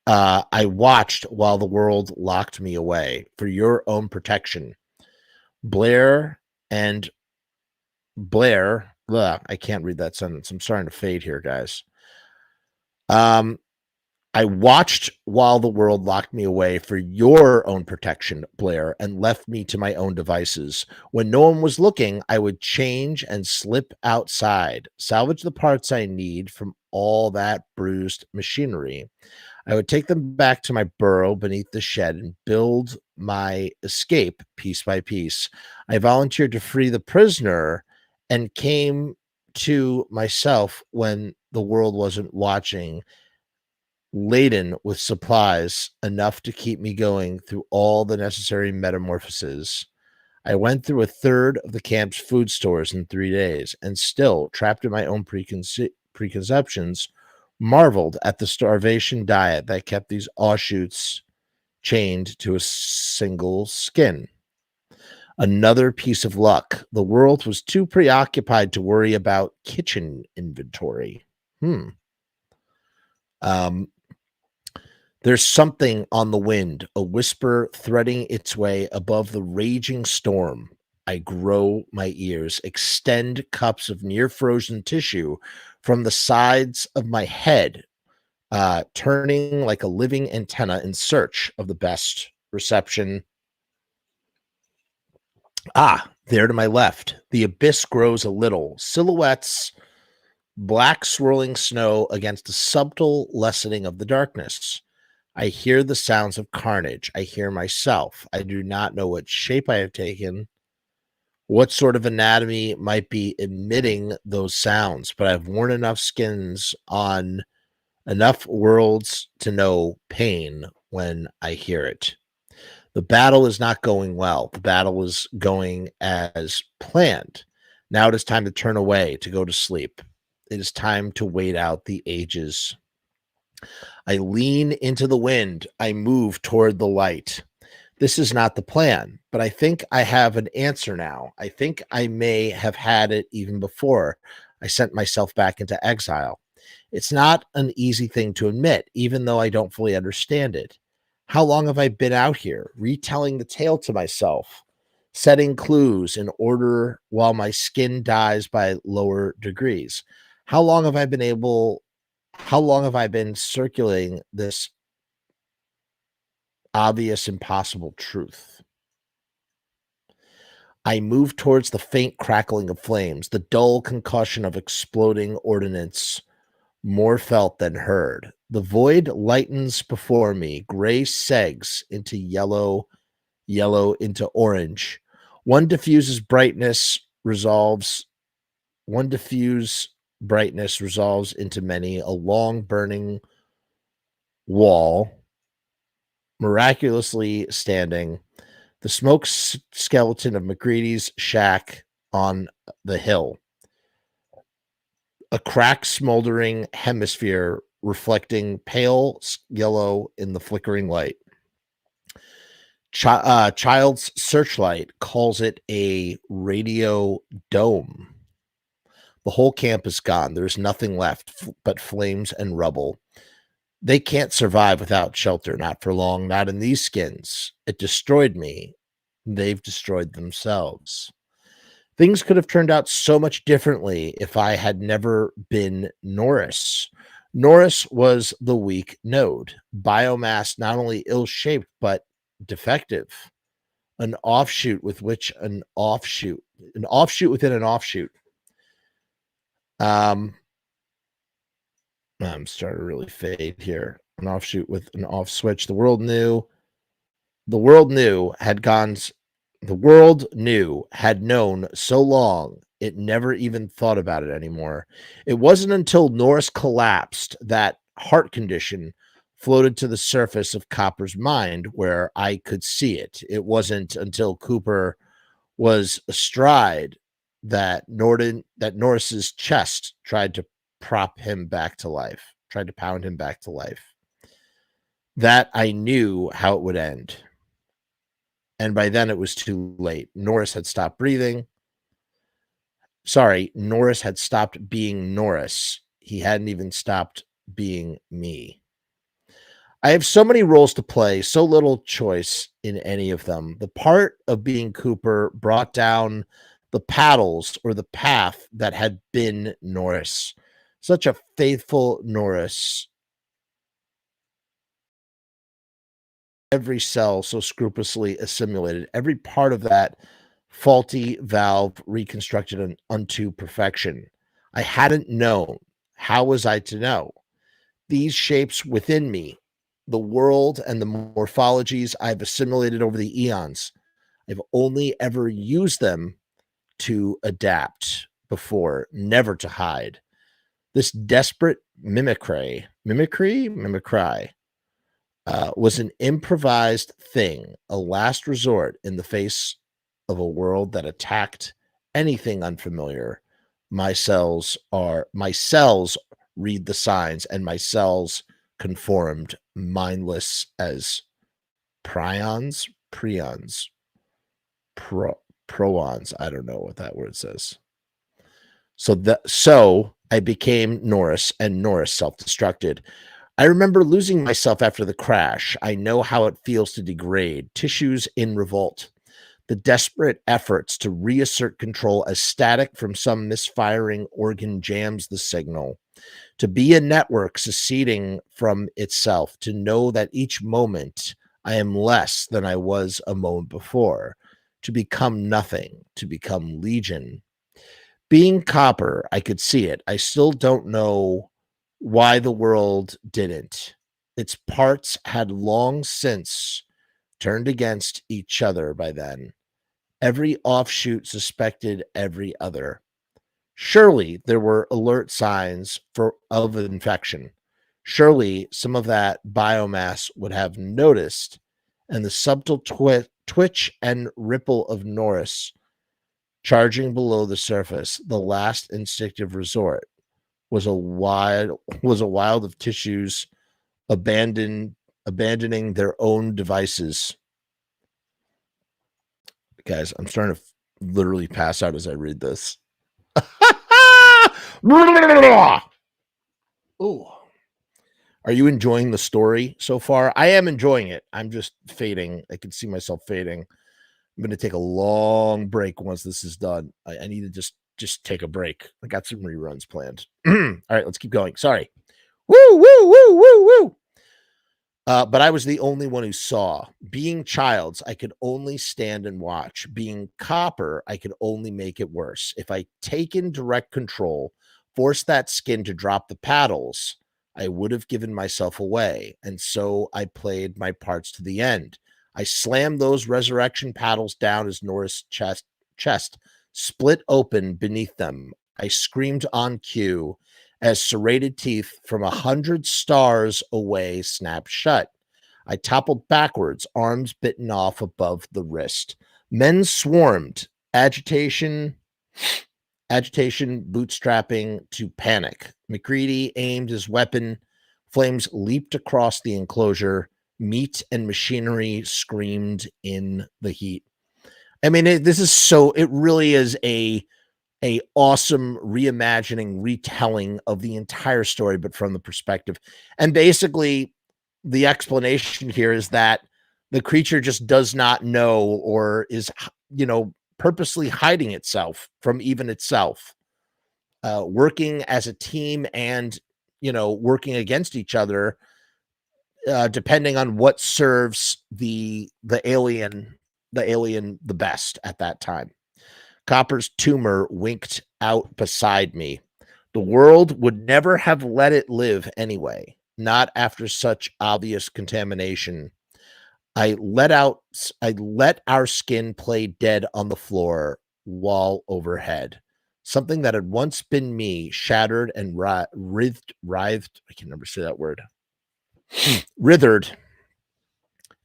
I watched while the world locked me away. For your own protection, Blair and Blair. I can't read that sentence. I'm starting to fade here, guys. I watched while the world locked me away for your own protection, Blair, and left me to my own devices. When no one was looking, I would change and slip outside, salvage the parts I need from all that bruised machinery. I would take them back to my burrow beneath the shed and build my escape piece by piece. I volunteered to free the prisoner and came to myself when the world wasn't watching, laden with supplies enough to keep me going through all the necessary metamorphoses. I went through a third of the camp's food stores in 3 days, and still, trapped in my own preconceptions, marveled at the starvation diet that kept these offshoots chained to a single skin. Another piece of luck. The world was too preoccupied to worry about kitchen inventory. There's something on the wind, a whisper threading its way above the raging storm. I grow my ears, extend cups of near-frozen tissue from the sides of my head, turning like a living antenna in search of the best reception. There to my left, the abyss grows a little. Silhouettes, black swirling snow against a subtle lessening of the darkness. I hear the sounds of carnage. I hear myself. I do not know what shape I have taken, what sort of anatomy might be emitting those sounds, but I've worn enough skins on enough worlds to know pain when I hear it. The battle is not going well. The battle is going as planned. Now it is time to turn away, to go to sleep. It is time to wait out the ages. I lean into the wind. I move toward the light. This is not the plan, but I think I have an answer now. I think I may have had it even before I sent myself back into exile. It's not an easy thing to admit, even though I don't fully understand it. How long have I been out here, retelling the tale to myself, setting clues in order while my skin dies by lower degrees? How long have I been circulating this obvious, impossible truth? I move towards the faint crackling of flames, the dull concussion of exploding ordnance, more felt than heard. The void lightens before me, gray segs into yellow, yellow into orange. One diffuse brightness resolves into many, a long burning wall, miraculously standing, the smoke skeleton of McGrady's shack on the hill. A cracked, smoldering hemisphere reflecting pale yellow in the flickering light. Child's searchlight calls it a radio dome. The whole camp is gone. There's nothing left but flames and rubble. They can't survive without shelter, not for long, not in these skins. It destroyed me. They've destroyed themselves. Things could have turned out so much differently if I had never been Norris. Norris was the weak node. Biomass not only ill-shaped, but defective. An offshoot within an offshoot. I'm starting to really fade here. An offshoot with an off switch. The world knew had known so long it never even thought about it anymore. It wasn't until Norris collapsed that heart condition floated to the surface of Copper's mind where I could see it. It wasn't until Cooper was astride that Norris's chest tried to prop him back to life, tried to pound him back to life. That I knew how it would end. And by then it was too late. Norris had stopped breathing. Sorry, Norris had stopped being Norris. He hadn't even stopped being me. I have so many roles to play, so little choice in any of them. The part of being Cooper brought down the paddles or the path that had been Norris. Such a faithful Norris. Every cell so scrupulously assimilated, every part of that faulty valve reconstructed unto perfection. I hadn't known. How was I to know? These shapes within me, the world and the morphologies I've assimilated over the eons, I've only ever used them to adapt before, never to hide. This desperate mimicry, was an improvised thing, a last resort in the face of a world that attacked anything unfamiliar. My cells read the signs, and my cells conformed, mindless as proons. I don't know what that word says. So I became Norris, and Norris self-destructed. I remember losing myself after the crash. I know how it feels to degrade, tissues in revolt, the desperate efforts to reassert control as static from some misfiring organ jams the signal, to be a network seceding from itself, to know that each moment I am less than I was a moment before, to become nothing, to become legion. Being copper, I could see it. I still don't know why the world didn't. Its parts had long since turned against each other by then. Every offshoot suspected every other. Surely there were alert signs of infection. Surely some of that biomass would have noticed, and the subtle twitch and ripple of Norris charging below the surface, the last instinctive resort, was a wild of tissues abandoning their own devices. Guys, I'm starting to literally pass out as I read this. Ooh. Are you enjoying the story so far? I am enjoying it. I'm just fading. I can see myself fading. I'm going to take a long break once this is done. I need to just take a break. I got some reruns planned. All right, let's keep going. Sorry. Woo, woo, woo, woo, woo. But I was the only one who saw. Being Childs, I could only stand and watch. Being Copper, I could only make it worse. If I take in direct control, force that skin to drop the paddles, I would have given myself away. And so I played my parts to the end. I slammed those resurrection paddles down as Norris' chest split open beneath them. I screamed on cue as serrated teeth from 100 stars away snapped shut. I toppled backwards, arms bitten off above the wrist. Men swarmed, agitation bootstrapping to panic. McCready aimed his weapon. Flames leaped across the enclosure. Meat and machinery screamed in the heat. I mean, it really is a awesome reimagining, retelling of the entire story, but from the perspective. And basically, the explanation here is that the creature just does not know, or is, purposely hiding itself from even itself, working as a team and, working against each other, depending on what serves the alien the best at that time. Copper's tumor winked out beside me. The world would never have let it live anyway, not after such obvious contamination. I let our skin play dead on the floor, wall overhead. Something that had once been me shattered and writhed. I can never say that word. Withered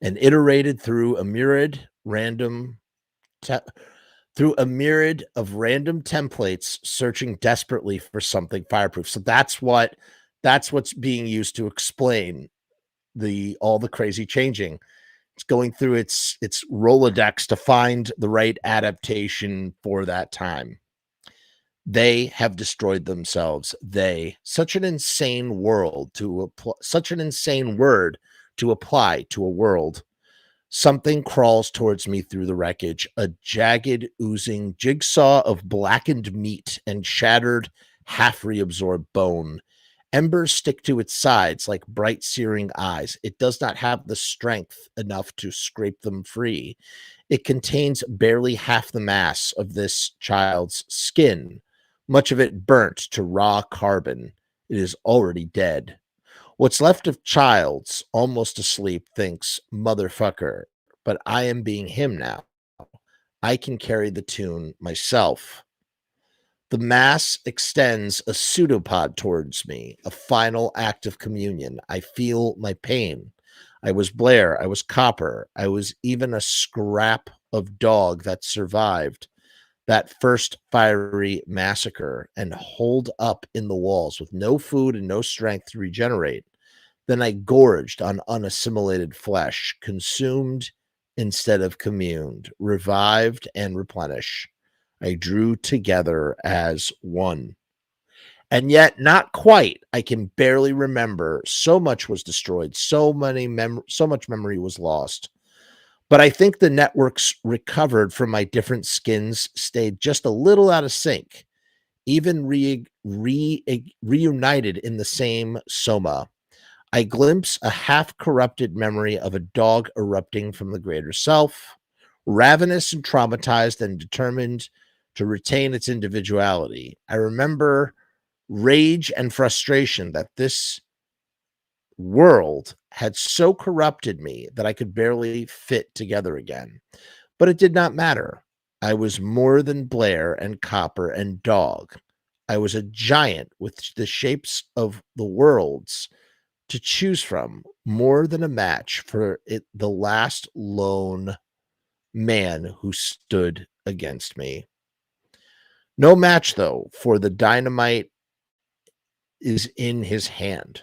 and iterated through a myriad random through a myriad of random templates, searching desperately for something fireproof. So that's what's being used to explain all the crazy changing. It's going through its Rolodex to find the right adaptation for that time. They have destroyed themselves. Such an insane world such an insane word to apply to a world. Something crawls towards me through the wreckage, a jagged, oozing jigsaw of blackened meat and shattered, half-reabsorbed bone. Embers stick to its sides like bright, searing eyes. It does not have the strength enough to scrape them free. It contains barely half the mass of this child's skin, much of it burnt to raw carbon. It is already dead. What's left of Childs, almost asleep, thinks, motherfucker, but I am being him now. I can carry the tune myself. The mass extends a pseudopod towards me, a final act of communion. I feel my pain. I was Blair. I was Copper. I was even a scrap of dog that survived that first fiery massacre and holed up in the walls with no food and no strength to regenerate. Then I gorged on unassimilated flesh, consumed instead of communed, revived and replenished. I drew together as one. And yet, not quite. I can barely remember. So much was destroyed. So much memory was lost. But I think the networks recovered from my different skins stayed just a little out of sync, even reunited in the same soma. I glimpse a half-corrupted memory of a dog erupting from the greater self, ravenous and traumatized and determined to retain its individuality. I remember rage and frustration that this world had so corrupted me that I could barely fit together again. But it did not matter. I was more than Blair and Copper and Dog. I was a giant with the shapes of the worlds to choose from, more than a match for it, the last lone man who stood against me. No match, though, for the dynamite is in his hand.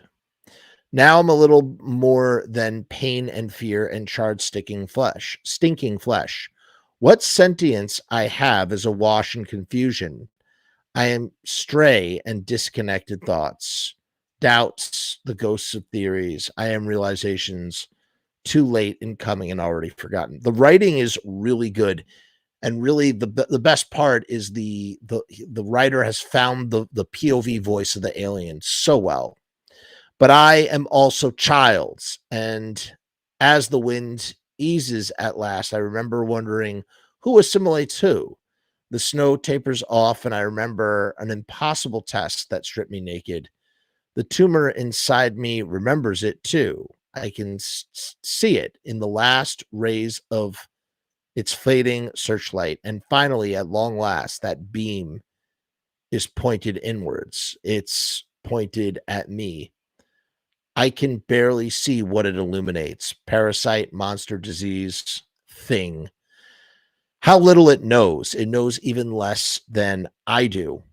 Now I'm a little more than pain and fear and charred stinking flesh. What sentience I have is awash in confusion. I am stray and disconnected thoughts, doubts, the ghosts of theories. I am realizations too late in coming and already forgotten. The writing is really good. And really, the best part is the writer has found the POV voice of the alien so well. But I am also Childs, and as the wind eases at last, I remember wondering who assimilates who. The snow tapers off, and I remember an impossible test that stripped me naked. The tumor inside me remembers it too. I can see it in the last rays of its fading searchlight. And finally, at long last, that beam is pointed inwards. It's pointed at me. I can barely see what it illuminates. Parasite, monster, disease, thing. How little it knows. It knows even less than I do.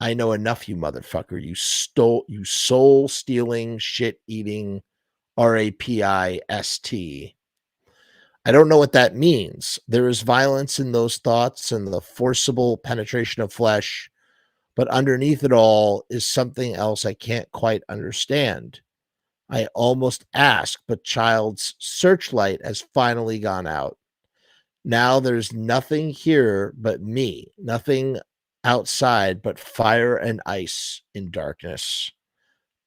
I know enough, you motherfucker. You soul stealing, shit eating, RAPIST. I don't know what that means. There is violence in those thoughts and the forcible penetration of flesh, but underneath it all is something else I can't quite understand. I almost ask, but Child's searchlight has finally gone out. Now there's nothing here but me, nothing outside but fire and ice in darkness.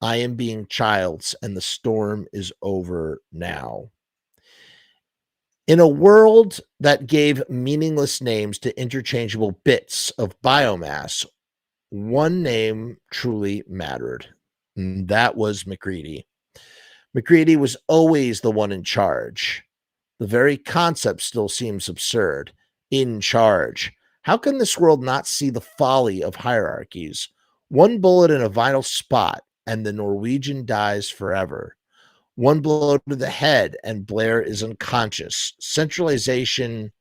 I am being Child's, and the storm is over now. In a world that gave meaningless names to interchangeable bits of biomass, one name truly mattered, and that was MacReady. MacReady was always the one in charge. The very concept still seems absurd. In charge. How can this world not see the folly of hierarchies? One bullet in a vital spot, and the Norwegian dies forever. One blow to the head, and Blair is unconscious. Centralization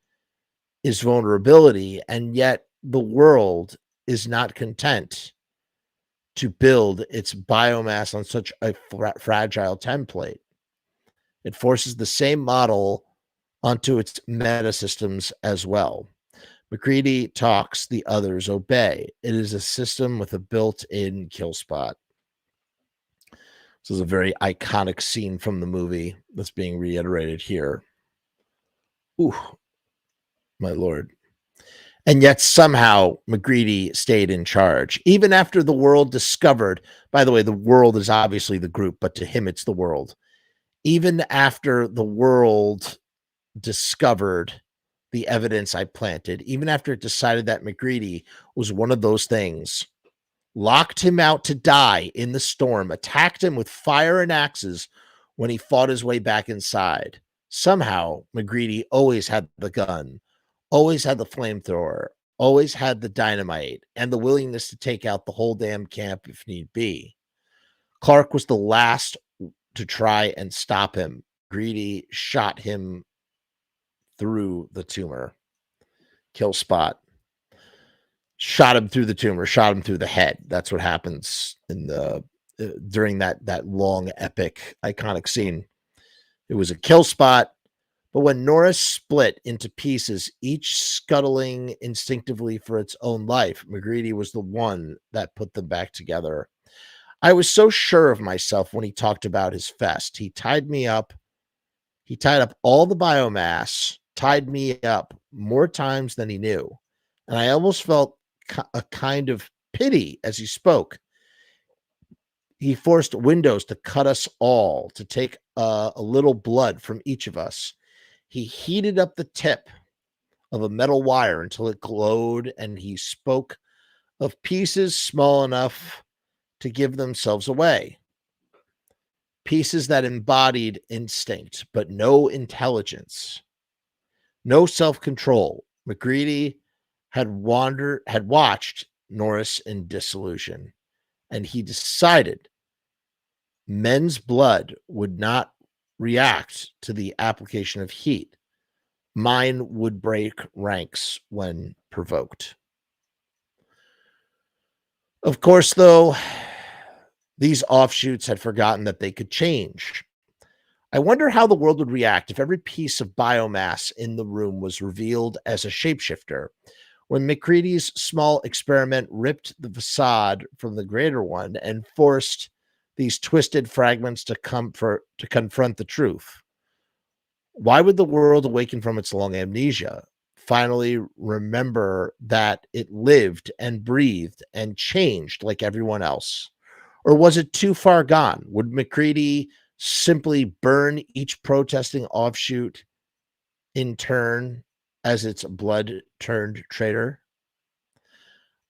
is vulnerability, and yet the world is not content to build its biomass on such a fragile template. It forces the same model onto its metasystems as well. McCready talks, the others obey. It is a system with a built-in kill spot. This is a very iconic scene from the movie that's being reiterated here. Ooh, my lord. And yet somehow McGreedy stayed in charge. Even after the world discovered, by the way, the world is obviously the group, but to him it's the world. Even after the world discovered the evidence I planted, even after it decided that McGreedy was one of those things, locked him out to die in the storm, attacked him with fire and axes when he fought his way back inside. Somehow, McGreedy always had the gun, always had the flamethrower, always had the dynamite, and the willingness to take out the whole damn camp if need be. Clark was the last to try and stop him. McGreedy shot him through the tumor. Kill spot. Shot him through the tumor, shot him through the head. That's what happens in the during that long, epic, iconic scene. It was a kill spot, but when Norris split into pieces, each scuttling instinctively for its own life, McGreedy was the one that put them back together. I was so sure of myself when he talked about his fest. He tied me up. He tied up all the biomass, tied me up more times than he knew. And I almost felt a kind of pity as he spoke. He forced windows to cut us all, to take a little blood from each of us. He heated up the tip of a metal wire until it glowed, and he spoke of pieces small enough to give themselves away. Pieces that embodied instinct, but no intelligence, no self-control. McGreedy had watched Norris in dissolution, and he decided men's blood would not react to the application of heat. Mine would break ranks when provoked. Of course, though, these offshoots had forgotten that they could change. I wonder how the world would react if every piece of biomass in the room was revealed as a shapeshifter. When McCready's small experiment ripped the facade from the greater one and forced these twisted fragments to confront the truth. Why would the world awaken from its long amnesia, finally remember that it lived and breathed and changed like everyone else? Or was it too far gone? Would McCready simply burn each protesting offshoot in turn as its blood-turned traitor?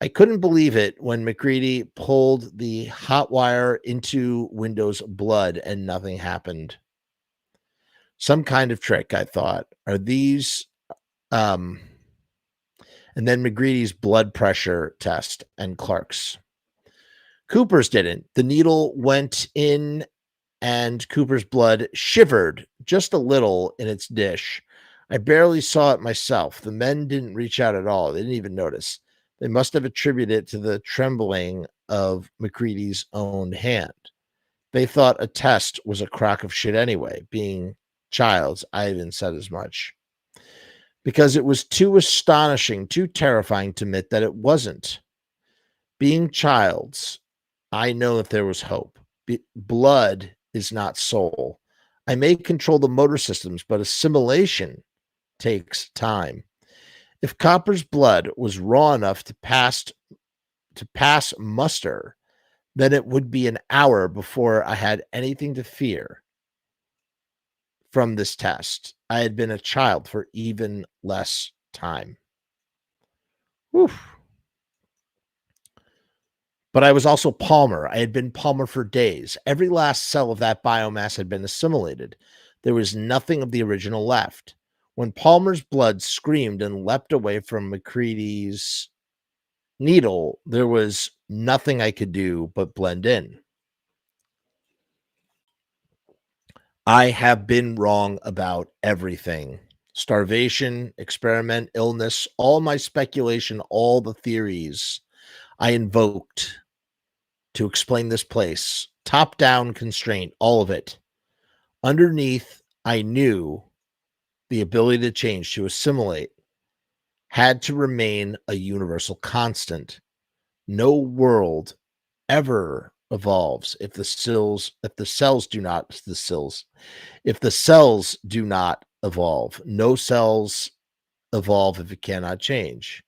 I couldn't believe it when McCready pulled the hot wire into Windows' blood and nothing happened. Some kind of trick, I thought. Are these... and then McGreedy's blood pressure test and Clark's. Cooper's didn't. The needle went in and Cooper's blood shivered just a little in its dish. I barely saw it myself. The men didn't reach out at all. They didn't even notice. They must have attributed it to the trembling of McCready's own hand. They thought a test was a crock of shit anyway. Being childs, I even said as much. Because it was too astonishing, too terrifying to admit that it wasn't. Being childs, I know that there was hope. Blood is not soul. I may control the motor systems, but assimilation takes time. If Copper's blood was raw enough to pass muster, then it would be an hour before I had anything to fear from this test. I had been a child for even less time. Oof. But I was also Palmer. I had been Palmer for days. Every last cell of that biomass had been assimilated. There was nothing of the original left. When Palmer's blood screamed and leapt away from McCready's needle, there was nothing I could do but blend in. I have been wrong about everything. Starvation, experiment, illness, all my speculation, all the theories I invoked to explain this place, top down constraint, all of it. Underneath, I knew the ability to change, to assimilate, had to remain a universal constant. No world ever evolves if the cells do not evolve. No cells evolve if it cannot change.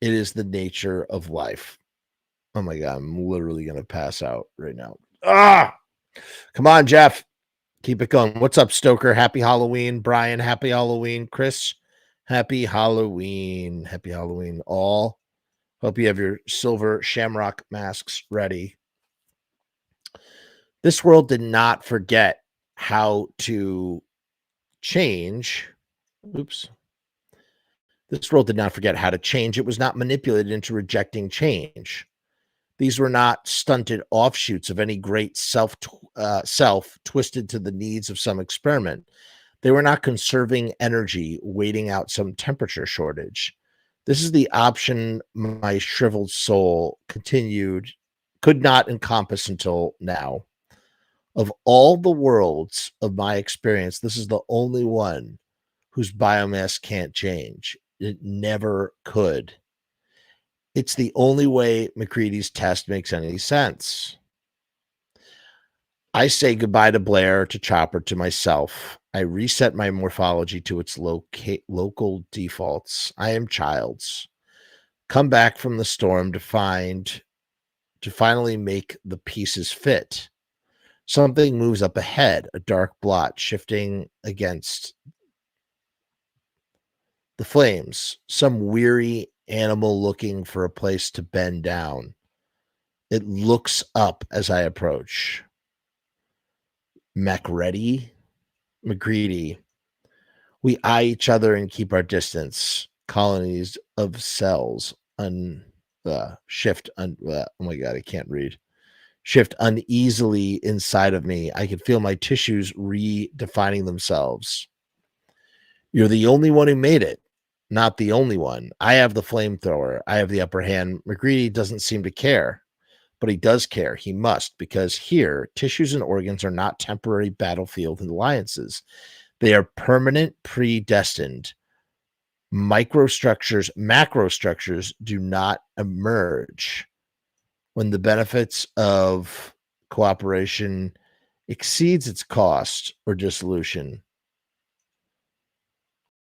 It is the nature of life. Oh my God, I'm literally going to pass out right now. Come on, Jeff. Keep it going. What's up, Stoker? Happy Halloween. Brian, happy Halloween. Chris, happy Halloween. Happy Halloween, all. Hope you have your silver shamrock masks ready. This world did not forget how to change. Oops. This world did not forget how to change. It was not manipulated into rejecting change. These were not stunted offshoots of any great self twisted to the needs of some experiment. They were not conserving energy, waiting out some temperature shortage. This is the option my shriveled soul could not encompass until now. Of all the worlds of my experience, this is the only one whose biomass can't change. It never could. It's the only way McCready's test makes any sense. I say goodbye to Blair, to Chopper, to myself. I reset my morphology to its local defaults. I am Childs. Come back from the storm to finally make the pieces fit. Something moves up ahead, a dark blot shifting against the flames. Some weary animal looking for a place to bend down. It looks up as I approach. McCready. We eye each other and keep our distance. Colonies of cells shift. Oh my God, I can't read. Shift uneasily inside of me. I can feel my tissues redefining themselves. You're the only one who made it. Not the only one. I have the flamethrower. I have the upper hand. McCready doesn't seem to care, but he does care. He must, because here, tissues and organs are not temporary battlefield alliances. They are permanent, predestined. Macrostructures do not emerge when the benefits of cooperation exceeds its cost or dissolution.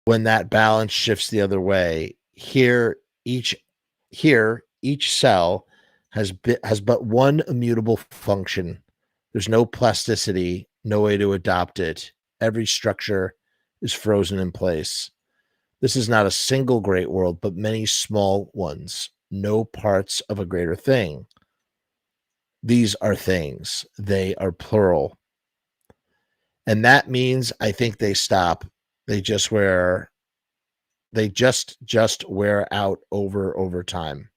When that balance shifts the other way, each cell has but one immutable function. There's no plasticity, no way to adopt it. Every structure is frozen in place. This is not a single great world, but many small ones, no parts of a greater thing. These are things. They are plural. And that means I think they stop. They just wear out over time.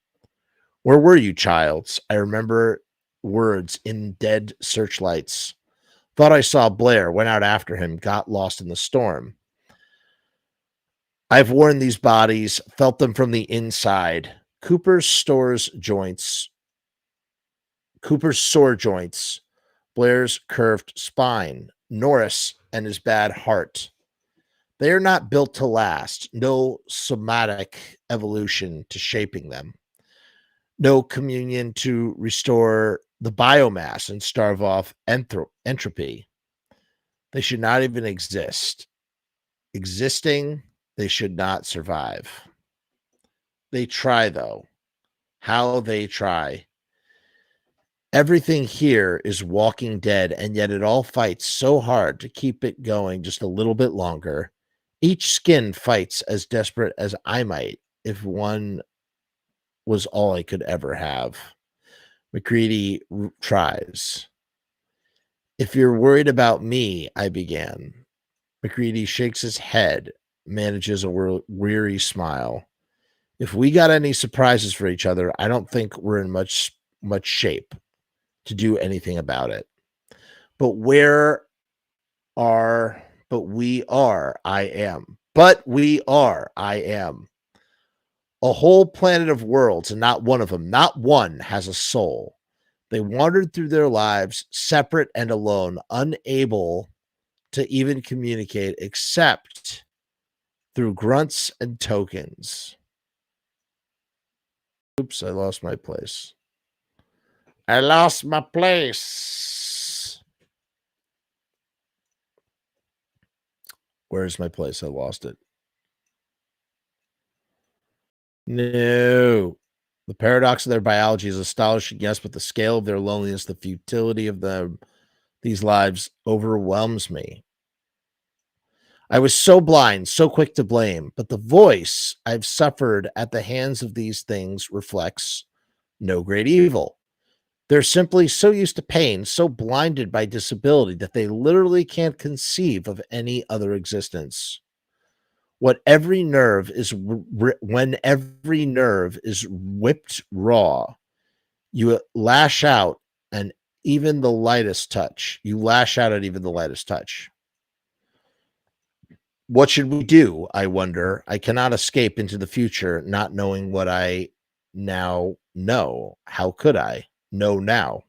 Where were you, Childs? I remember words in dead searchlights. Thought I saw Blair, went out after him, got lost in the storm. I've worn these bodies, felt them from the inside. Cooper's sore joints, Blair's curved spine, Norris and his bad heart. They are not built to last. No somatic evolution to shaping them. No communion to restore the biomass and starve off entropy. They should not even exist. Existing, they should not survive. They try, though. How they try. Everything here is walking dead, and yet it all fights so hard to keep it going just a little bit longer. Each skin fights as desperate as I might if one was all I could ever have. McCready tries. If you're worried about me, I began. McCready shakes his head, manages a weary smile. If we got any surprises for each other, I don't think we're in much shape to do anything about it. But we are, I am. But we are. I am. A whole planet of worlds, and not one of them, not one, has a soul. They wandered through their lives separate and alone, unable to even communicate except through grunts and tokens. Oops, I lost my place. I lost my place. Where's my place? I lost it. No. The paradox of their biology is astonishing, yes, but the scale of their loneliness, the futility of these lives overwhelms me. I was so blind, so quick to blame, but the voice I've suffered at the hands of these things reflects no great evil. They're simply so used to pain, so blinded by disability that they literally can't conceive of any other existence. When every nerve is whipped raw, you lash out and even the lightest touch. You lash out at even the lightest touch. What should we do? I wonder. I cannot escape into the future, not knowing what I now know. How could I know now?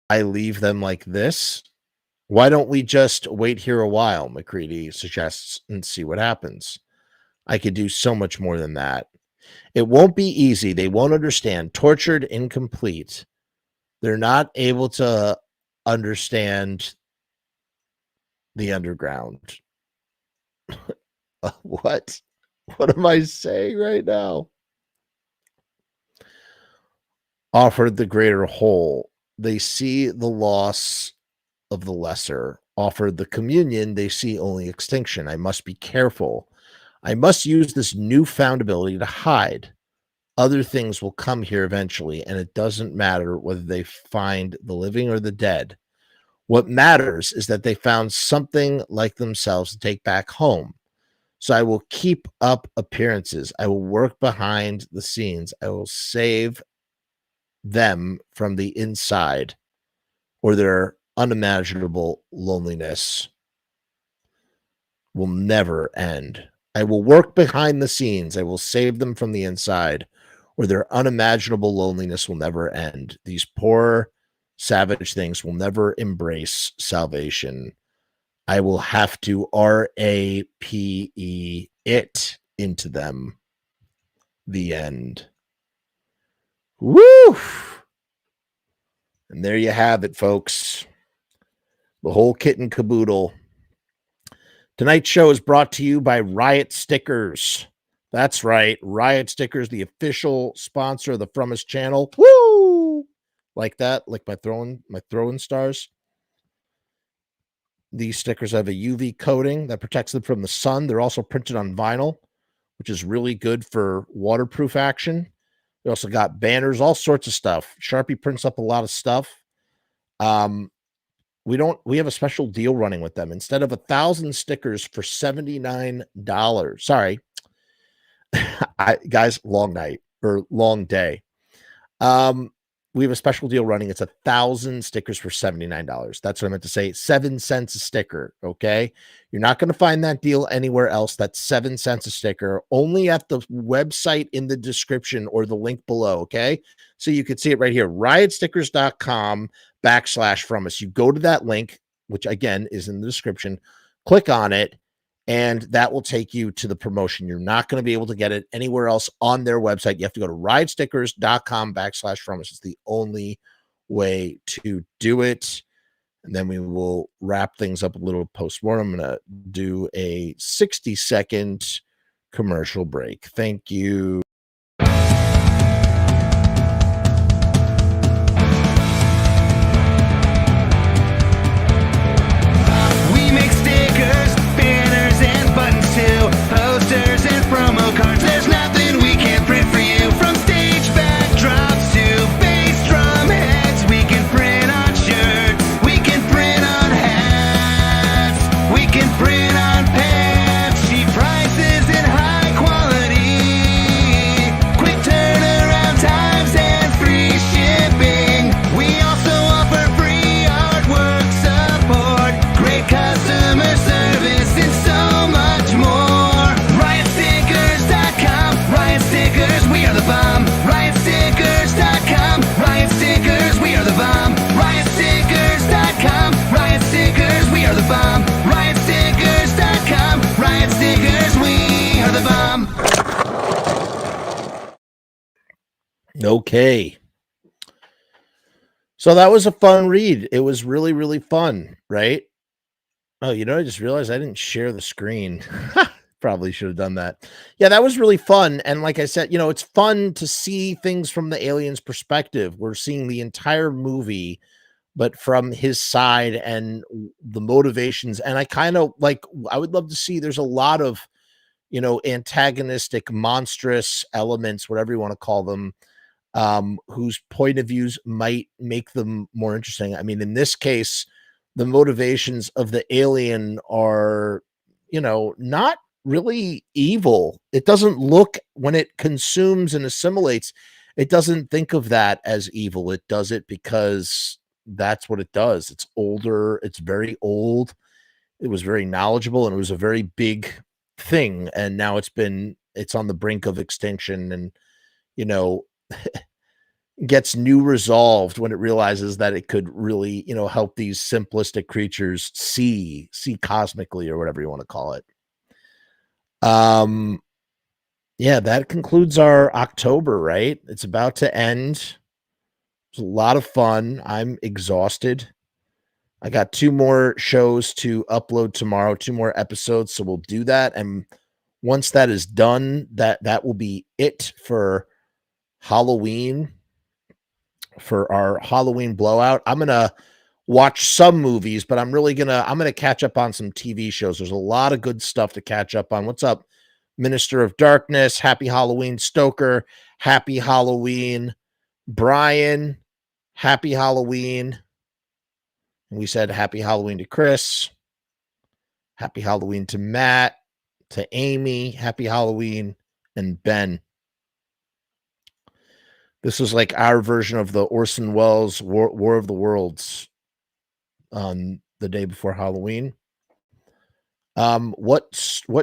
I leave them like this. Why don't we just wait here a while, McCready suggests, and see what happens. I could do so much more than that. It won't be easy. They won't understand. Tortured, incomplete. They're not able to understand the underground. What? What am I saying right now? Offered the greater whole. They see the loss of the lesser. Offered the communion, they see only extinction. I must be careful. I must use this newfound ability to hide. Other things will come here eventually, and it doesn't matter whether they find the living or the dead. What matters is that they found something like themselves to take back home. So I will keep up appearances. I will work behind the scenes. I will save them from the inside, or their unimaginable loneliness will never end. I will work behind the scenes. I will save them from the inside, or their unimaginable loneliness will never end. These poor, savage things will never embrace salvation. I will have to RAPE it into them. The end. Woo! And there you have it, folks. The whole kit and caboodle. Tonight's show is brought to you by Riot Stickers. That's right. Riot Stickers, the official sponsor of the Frumess channel. Woo! Like that, like my throwing stars. These stickers have a UV coating that protects them from the sun. They're also printed on vinyl, which is really good for waterproof action. They also got banners, all sorts of stuff. Sharpie prints up a lot of stuff. We have a special deal running with them. Instead of 1,000 stickers for $79. Sorry. Guys, long night or long day. We have a special deal running. It's 1,000 stickers for $79. That's what I meant to say. 7 cents a sticker. Okay. You're not going to find that deal anywhere else. That's 7 cents a sticker, only at the website in the description or the link below. Okay. So you can see it right here. riotstickers.com/Frumess. You go to that link, which again is in the description, click on it, and that will take you to the promotion. You're not going to be able to get it anywhere else on their website. You have to go to riotstickers.com/Frumess. It's the only way to do it. And then we will wrap things up a little post-mortem. I'm going to do a 60-second commercial break. Thank you. Posters and promo cards, there's nothing we can't print for you. From stage backdrops to bass drum heads, we can print on shirts, we can print on hats, we can print on pants. Cheap prices and high quality, Okay. So that was a fun read. It was really, really fun, right? Oh, I just realized I didn't share the screen. Probably should have done that. Yeah, that was really fun. And like I said, it's fun to see things from the alien's perspective. We're seeing the entire movie, but from his side and the motivations. And I would love to see, there's a lot of, antagonistic, monstrous elements, whatever you want to call them, whose point of views might make them more interesting. I mean, in this case, the motivations of the alien are, not really evil. It doesn't look, when it consumes and assimilates, it doesn't think of that as evil. It does it because that's what it does. It's older. It's very old. It was very knowledgeable, and it was a very big thing. And now it's on the brink of extinction, and, gets new resolved when it realizes that it could really, help these simplistic creatures see cosmically, or whatever you want to call it. Yeah, that concludes our October, right? It's about to end. It's a lot of fun. I'm exhausted. I got 2 more shows to upload tomorrow, 2 more episodes, so we'll do that. And once that is done, that will be it for Halloween. For our Halloween blowout, I'm gonna watch some movies, but I'm gonna catch up on some TV shows. There's a lot of good stuff to catch up on. What's up, Minister of Darkness? Happy Halloween, Stoker. Happy Halloween, Brian. Happy Halloween. And we said happy Halloween to Chris. Happy Halloween to Matt, to Amy. Happy Halloween, and Ben. This is like our version of the Orson Welles War of the Worlds on the day before Halloween. What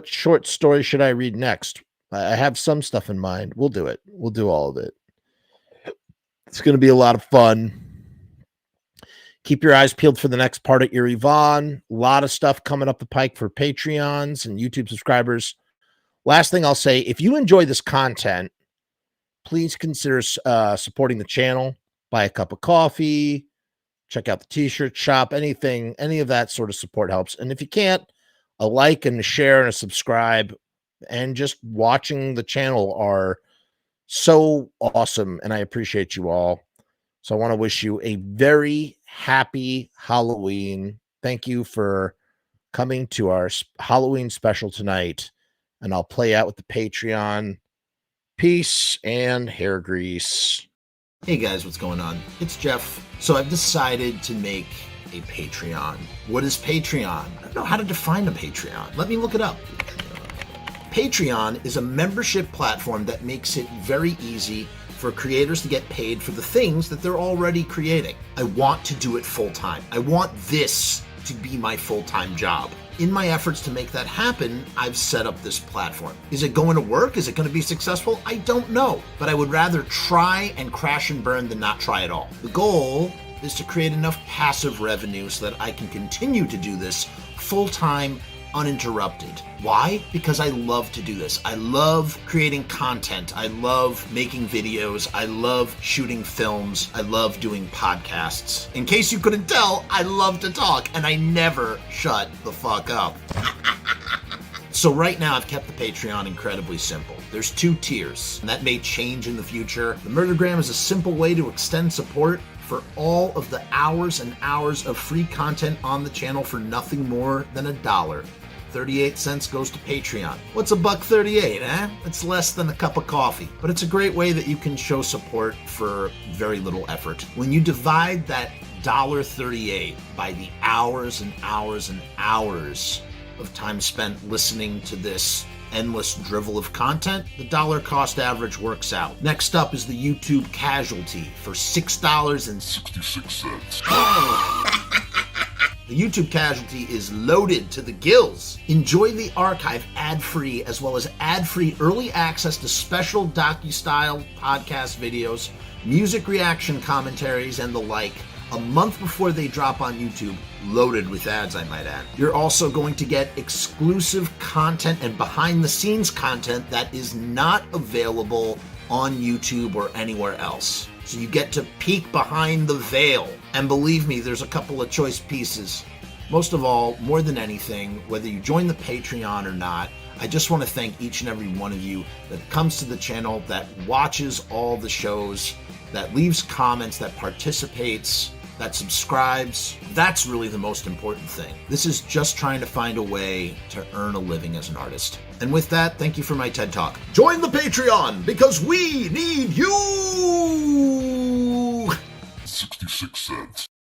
short story should I read next? I have some stuff in mind. We'll do it. We'll do all of it. It's going to be a lot of fun. Keep your eyes peeled for the next part at Erie Vaughn. A lot of stuff coming up the pike for Patreons and YouTube subscribers. Last thing I'll say, if you enjoy this content, please consider supporting the channel. Buy a cup of coffee, check out the t-shirt shop, any of that sort of support helps. And if you can't, a like and a share and a subscribe and just watching the channel are so awesome, and I appreciate you all. So I want to wish you a very happy Halloween. Thank you for coming to our Halloween special tonight, and I'll play out with the Patreon. Peace and hair grease. Hey guys, what's going on? It's Jeff. So I've decided to make a Patreon. What is Patreon? I don't know how to define a Patreon. Let me look it up. Patreon is a membership platform that makes it very easy for creators to get paid for the things that they're already creating. I want to do it full time. I want this to be my full-time job. In my efforts to make that happen, I've set up this platform. Is it going to work? Is it going to be successful? I don't know, but I would rather try and crash and burn than not try at all. The goal is to create enough passive revenue so that I can continue to do this full-time, uninterrupted. Why? Because I love to do this. I love creating content. I love making videos. I love shooting films. I love doing podcasts. In case you couldn't tell, I love to talk, and I never shut the fuck up. So right now, I've kept the Patreon incredibly simple. There's 2 tiers, and that may change in the future. The Murdergram is a simple way to extend support for all of the hours and hours of free content on the channel for nothing more than $1. 38 cents goes to Patreon. What's $1.38, eh? It's less than a cup of coffee, but it's a great way that you can show support for very little effort. When you divide that $1.38 by the hours and hours and hours of time spent listening to this endless drivel of content, the dollar cost average works out. Next up is the YouTube casualty for $6.66. The YouTube casualty is loaded to the gills. Enjoy the archive ad-free, as well as ad-free early access to special docu-style podcast videos, music reaction commentaries, and the like, a month before they drop on YouTube, loaded with ads, I might add. You're also going to get exclusive content and behind-the-scenes content that is not available on YouTube or anywhere else. So you get to peek behind the veil. And believe me, there's a couple of choice pieces. Most of all, more than anything, whether you join the Patreon or not, I just want to thank each and every one of you that comes to the channel, that watches all the shows, that leaves comments, that participates, that subscribes. That's really the most important thing. This is just trying to find a way to earn a living as an artist. And with that, thank you for my TED Talk. Join the Patreon because we need you! 66 cents.